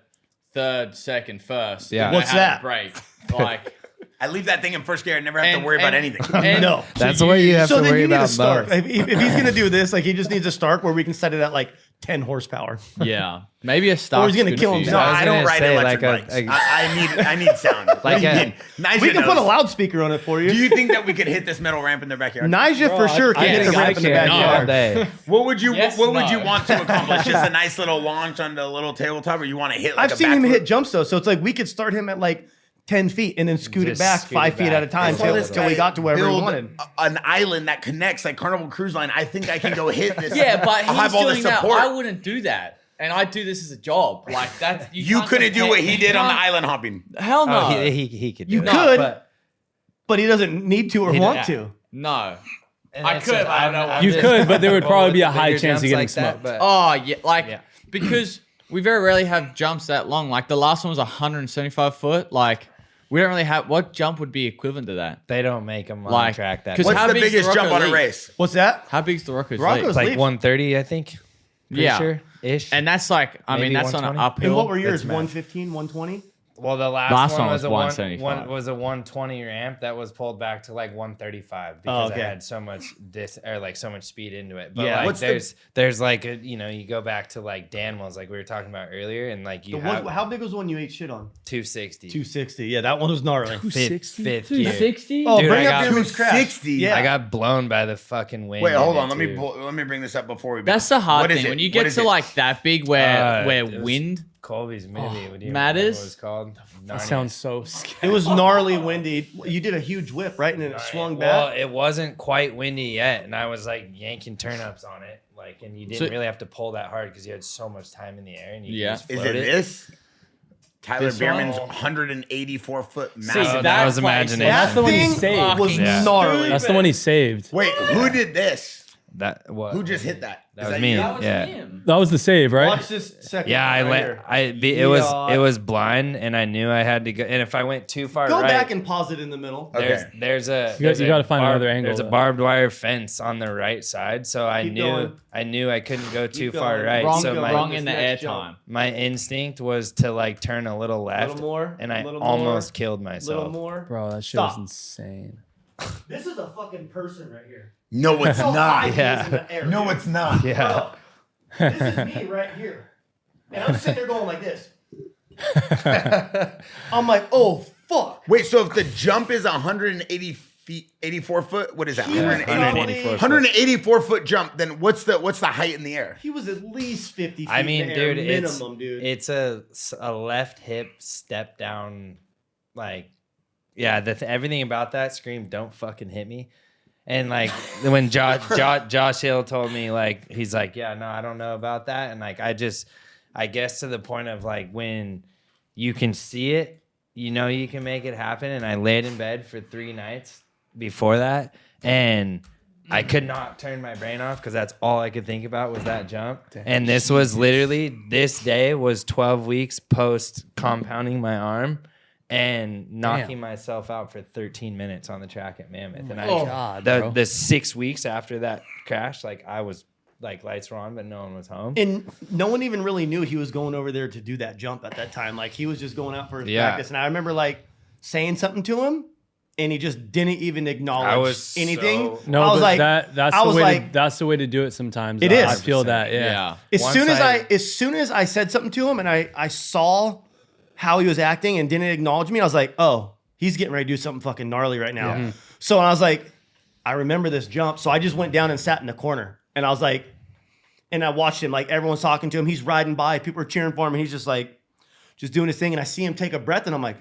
second, first. Yeah. You know What's how to that? Break. Like. I leave that thing in first gear. I never have to worry about anything. and- No. That's what you have So to then worry you need about a start. most. If he's going to do this, like he just needs a start where we can set it at like 10 horsepower. Yeah. Maybe a stock. Or he's gonna kill himself. No, I was I don't gonna ride say, electric like bikes. I need sound. Like What do you a- mean? Nyjah We can put a knows. loudspeaker on it for you. Do you think that we could hit this metal ramp in their backyard? Nyjah for sure can I hit the think I ramp in the can. backyard. all day. What would you Yes, What would no. you want to accomplish? Just a nice little launch on the little tabletop, or you want to hit? Like I've a seen him backflip? hit jumps though, so it's like we could start him at like 10 feet and then scoot it Just back scoot 5 it feet back. at a time I saw this till we guy got to wherever we build wanted. an island that connects like Carnival Cruise Line. I think I can go hit this. Yeah, but I'll he's have all the doing that. support. I wouldn't do that. And I do this as a job. Like that. You can't couldn't do compare- what he did on the you can't- island hopping. Hell no. Oh, he could. You do it. could, but he doesn't need to or He- want yeah. to. No. And I it's could, just- but I don't know why. You could, but there would probably be a Bigger high chance jumps of getting like that, smoked. but- Oh yeah, like Yeah. because we very rarely have jumps that long. Like the last one was 175 foot. Like we don't really have. What jump would be equivalent to that? They don't make them on Like, track that. 'cause big. What's how the big's the biggest jump Rocco on a leap? race? What's that? How big's the Rocco's Rocco's leap? It's like leap. 130, I think. Pretty Yeah. sure ish. And that's like, I mean, Maybe that's on an 120? uphill. And what were yours? That's math. 115, 120? Well, the last, Last one one was was a 175. was a 120 ramp that was pulled back to like 135 because okay. I had so much so much speed into it. But Yeah. like What's there's like a, you go back to like Danwell's like we were talking about earlier, and like you have How big was the one you ate shit on? 260. 260. Yeah, that one was gnarly. Fifth gear. 260? Oh, Dude, bring I up got David's crash. 260? Yeah. I got blown by the fucking wind. Wait, hold in on. it, too. Let me bring this up before we. That's the hard What is thing. it? When you What get is to it? like that big where it was- wind. Colby's movie. What do you matters? remember what it was called? That Narnia. sounds so It scary. was gnarly windy. You did a huge whip, right? And then it swung Well, back. it wasn't quite windy yet, and I was like yanking turnips on it, like, and you didn't So- really have to pull that hard because you had so much time in the air, and you Yeah. just Is float it this? Tyler This one? Bierman's 184-foot See, massive. that was place imagination. is That's the one he thing saved. was Yeah. gnarly. That's the one he saved. Wait, who did this? That what? Who just hit that? That Is was me. you? That was Yeah. him. That was the save, right? Watch this second. Yeah, I right went. here. It was blind, and I knew I had to go. And if I went too far Go right, back and pause it in the middle. Okay. there's a You gotta find another angle, There's a though. barbed wire fence on the right side, so I Keep knew going. I couldn't go too Keep far going. right. Wrong, so go wrong this in the next air jump. time. my instinct was to like turn a little A left, little more. and I little almost more, killed little myself. more. Bro, that shit was Stop. insane. This is a fucking person right here. No, it's So high not. he Yeah. is in the air, No, dude. it's not. Yeah. Bro, this is me right here. And I'm sitting there going like this. I'm like, oh, fuck. Wait, so if the jump is 180 feet, 84 foot, what is that? He was 184 probably- 184 foot jump. Then what's the height in the air? He was at least 50 feet I mean, in the air, dude, minimum, dude. it's a left hip step down, like, yeah. Everything about that screamed, "Don't fucking hit me." And like when Josh Hill told me, like, he's like, yeah, no, I don't know about that. And like, I guess to the point of like when you can see it, you know, you can make it happen. And I laid in bed for 3 nights before that, and I could not turn my brain off because that's all I could think about was that jump. And this was literally, this day was 12 weeks post compounding my arm and knocking myself out for 13 minutes on the track at Mammoth. And the 6 weeks after that crash, like I was like lights were on, but no one was home. And no one even really knew he was going over there to do that jump at that time. Like he was just going out for his practice. And I remember like saying something to him, and he just didn't even acknowledge I was anything. No, I was but like, that's I the was way like, that's the way to do it sometimes. It I is. feel that, yeah. Yeah. as Once soon as I said something to him and I saw how he was acting and didn't acknowledge me, I was like, oh, he's getting ready to do something fucking gnarly right now. Yeah. So I was like, I remember this jump. So I just went down and sat in the corner, and I was like, and I watched him, like everyone's talking to him. He's riding by, people are cheering for him, and he's just like, just doing his thing. And I see him take a breath, and I'm like,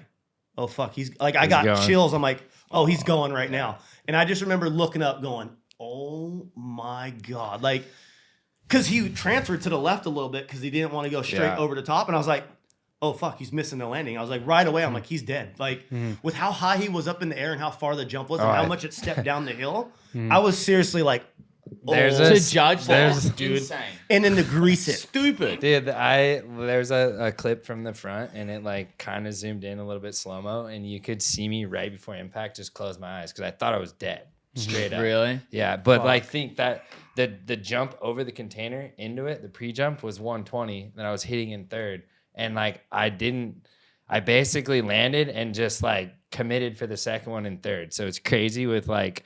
oh fuck, he's like, I got going. chills. I'm like, oh, he's going right now. And I just remember looking up, going, oh my god, like, because he transferred to the left a little bit because he didn't want to go straight Yeah. over the top, and I was like, oh fuck, he's missing the landing. I was like, right away, I'm like, he's dead. Like with how high he was up in the air and how far the jump was and how much it stepped down the hill, I was seriously like, There's oh. a- To judge that, Dude. insane. And then to grease it. Stupid. Dude, there's a clip from the front, and it like kind of zoomed in a little bit slow mo, and you could see me right before impact just close my eyes because I thought I was dead, straight up. Really? Yeah, but like think that the jump over the container into it, the pre-jump was 120 that I was hitting in third, and like I basically landed and just like committed for the second one in third. So it's crazy with like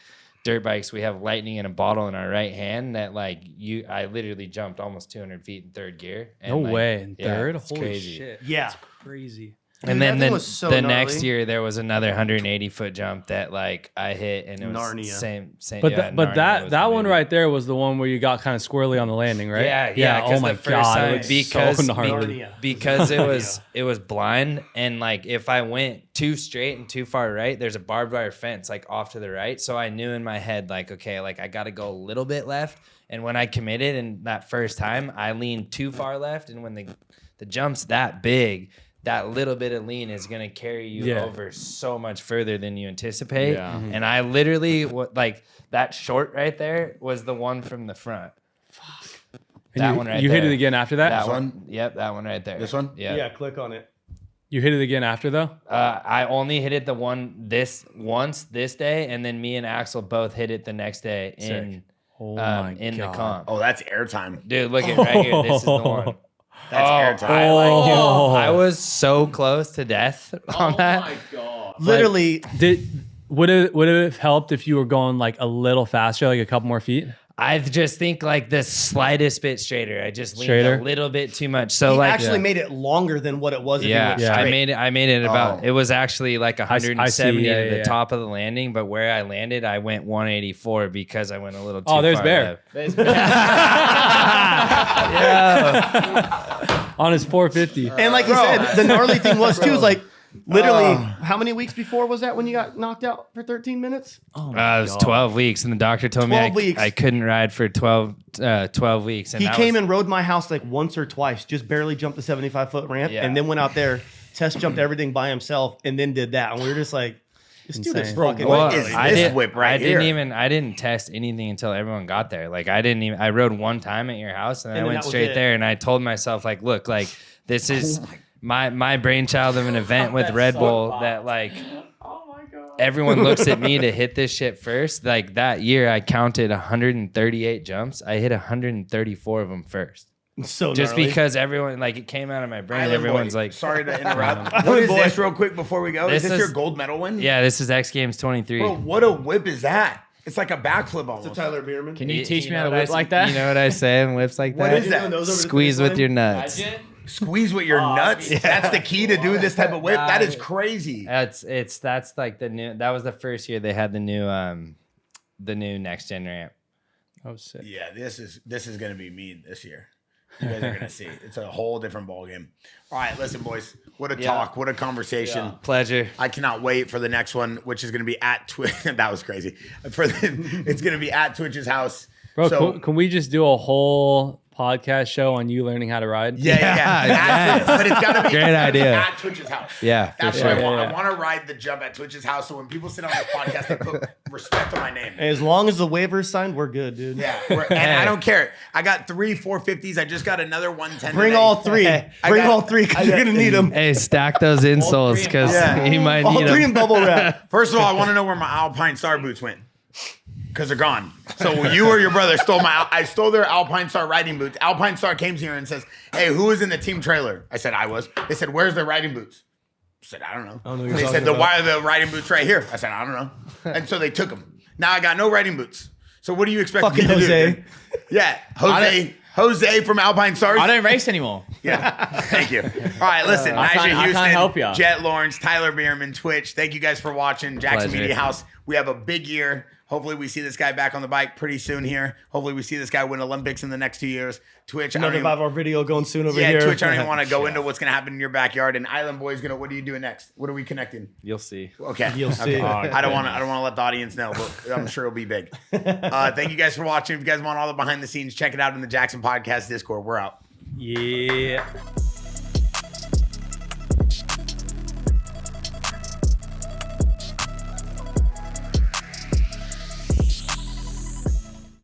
dirt bikes, we have lightning in a bottle in our right hand that like I literally jumped almost 200 feet in third gear. And No like, way. In third? It's Holy crazy. shit. Yeah. That's crazy. And Dude, then that thing was so the gnarly. next year there was another 180-foot jump that like I hit, and it was Narnia. same. But yeah, but Narnia was that one amazing. right there was the one where you got kind of squirrely on the landing, right? Yeah. Oh my the first god, time- it looks because so gnarly. Narnia. because it was blind, and like if I went too straight and too far right, there's a barbed wire fence like off to the right. So I knew in my head like, okay, like I got to go a little bit left. And when I committed and that first time, I leaned too far left, and when the jump's that big, that little bit of lean is going to carry you over so much further than you anticipate. Yeah. Mm-hmm. And I literally, like, that short right there was the one from the front. And That you, one right you hit there. it again after that? That one? Yep, that one right there. This one? Yeah. Yeah, click on it. You hit it again after though? I only hit it once this day, and then me and Axel both hit it the next day in Oh my the God. comp. Oh, that's airtime. Dude, look at right here. This is the one. That's airtime. I was so close to death on that. Literally, Would it have helped if you were going like a little faster, like a couple more feet? I just think like the slightest bit straighter. I just leaned Straighter? a little bit too much. So he like actually made it longer than what it was. If he yeah, went Yeah. straight. I made it about. Oh. It was actually like 170 yeah, to the yeah. top of the landing, but where I landed, I went 184 because I went a little too Oh, there's far Bear. left. On his 450. And like he said, the gnarly thing was too, is like literally how many weeks before was that when you got knocked out for 13 minutes? Oh It was 12 weeks, and the doctor told me 12 weeks. I couldn't ride for 12 weeks. And He that came was- and rode my house like once or twice, just barely jumped the 75-foot ramp, Yeah. and then went out there, test jumped everything by himself, and then did that. And we were just like, this dude is Insane. fucking What gnarly. is this whip right here? I didn't test anything until everyone got there. Like I rode one time at your house, and, And I then went that was straight it. there, and I told myself like, look, like this is my brainchild of an event with Red Bull that like everyone looks at me to hit this shit first. Like that year I counted 138 jumps. I hit 134 of them first. So Just gnarly. because everyone, like, it came out of my brain. Island Everyone's boy, like, sorry to interrupt. Island What is boy. this real quick before we go? Is This this your is- gold medal win? yeah, this is X Games 23. Bro, what a whip is that? It's like a backflip So almost. Tyler Bierman. Can you teach me know how to what I whip say- like that? You know what I say in whips like What that? is that? Those over the Squeeze finish with line? your nuts. Squeeze with your nuts. That's the key to do this type of whip. That is crazy. That's like the new. That was the first year they had the new next gen ramp. Oh, sick. Yeah, this is gonna be me this year. You guys are gonna see. It's a whole different ball game. All right, listen, boys. What a talk. What a conversation. Pleasure. I cannot wait for the next one, which is gonna be at Twitch. That was crazy. It's gonna be at Twitch's house. Bro, So- can we just do a whole podcast show on you learning how to ride? Yeah. yes. But it's gotta be Great it's gotta be idea. at Twitch's house. Yeah, for That's sure. what I want. Yeah. I want to ride the jump at Twitch's house. So when people sit on this podcast, they put respect on my name. As long as the waiver's signed, we're good, dude. Yeah, and I don't care. I got 3 450s. I just got another 110. Bring today. all three. Bring got- all three because you're gonna need them. Hey, stack those insoles because Yeah. he might All need three in them. bubble wrap. First of all, I want to know where my Alpine Star boots went. Because they're gone. So you or your brother stole I stole their Alpine Star riding boots. Alpine Star came here and says, "Hey, who was in the team trailer?" I said, "I was." They said, "Where's their riding boots?" I said, "I don't know." don't know what you're They said, talking "Why are the riding boots right here?" I said, "I don't know." And so they took them. Now I got no riding boots. So what do you expect Fucking me to Jose. do? Yeah, Jose from Alpine Stars. I don't race anymore. Yeah, thank you. All right, listen, I Nyjah can't Huston, help ya. Jett Lawrence, Tyler Bierman, Twitch. Thank you guys for watching. Jaxxon Pleasure. Media House. We have a big year. Hopefully we see this guy back on the bike pretty soon here. Hopefully we see this guy win Olympics in the next 2 years. Twitch, I don't Another even- 5-hour video going soon over yeah, here. Twitch, I don't even want to go into what's going to happen in your backyard. And Island Boy's going to, what are you doing next? What are we connecting? You'll see. Okay. You'll see. Okay. I don't want to let the audience know, but I'm sure it'll be big. Thank you guys for watching. If you guys want all the behind the scenes, check it out in the Jaxxon Podcast Discord. We're out. Yeah.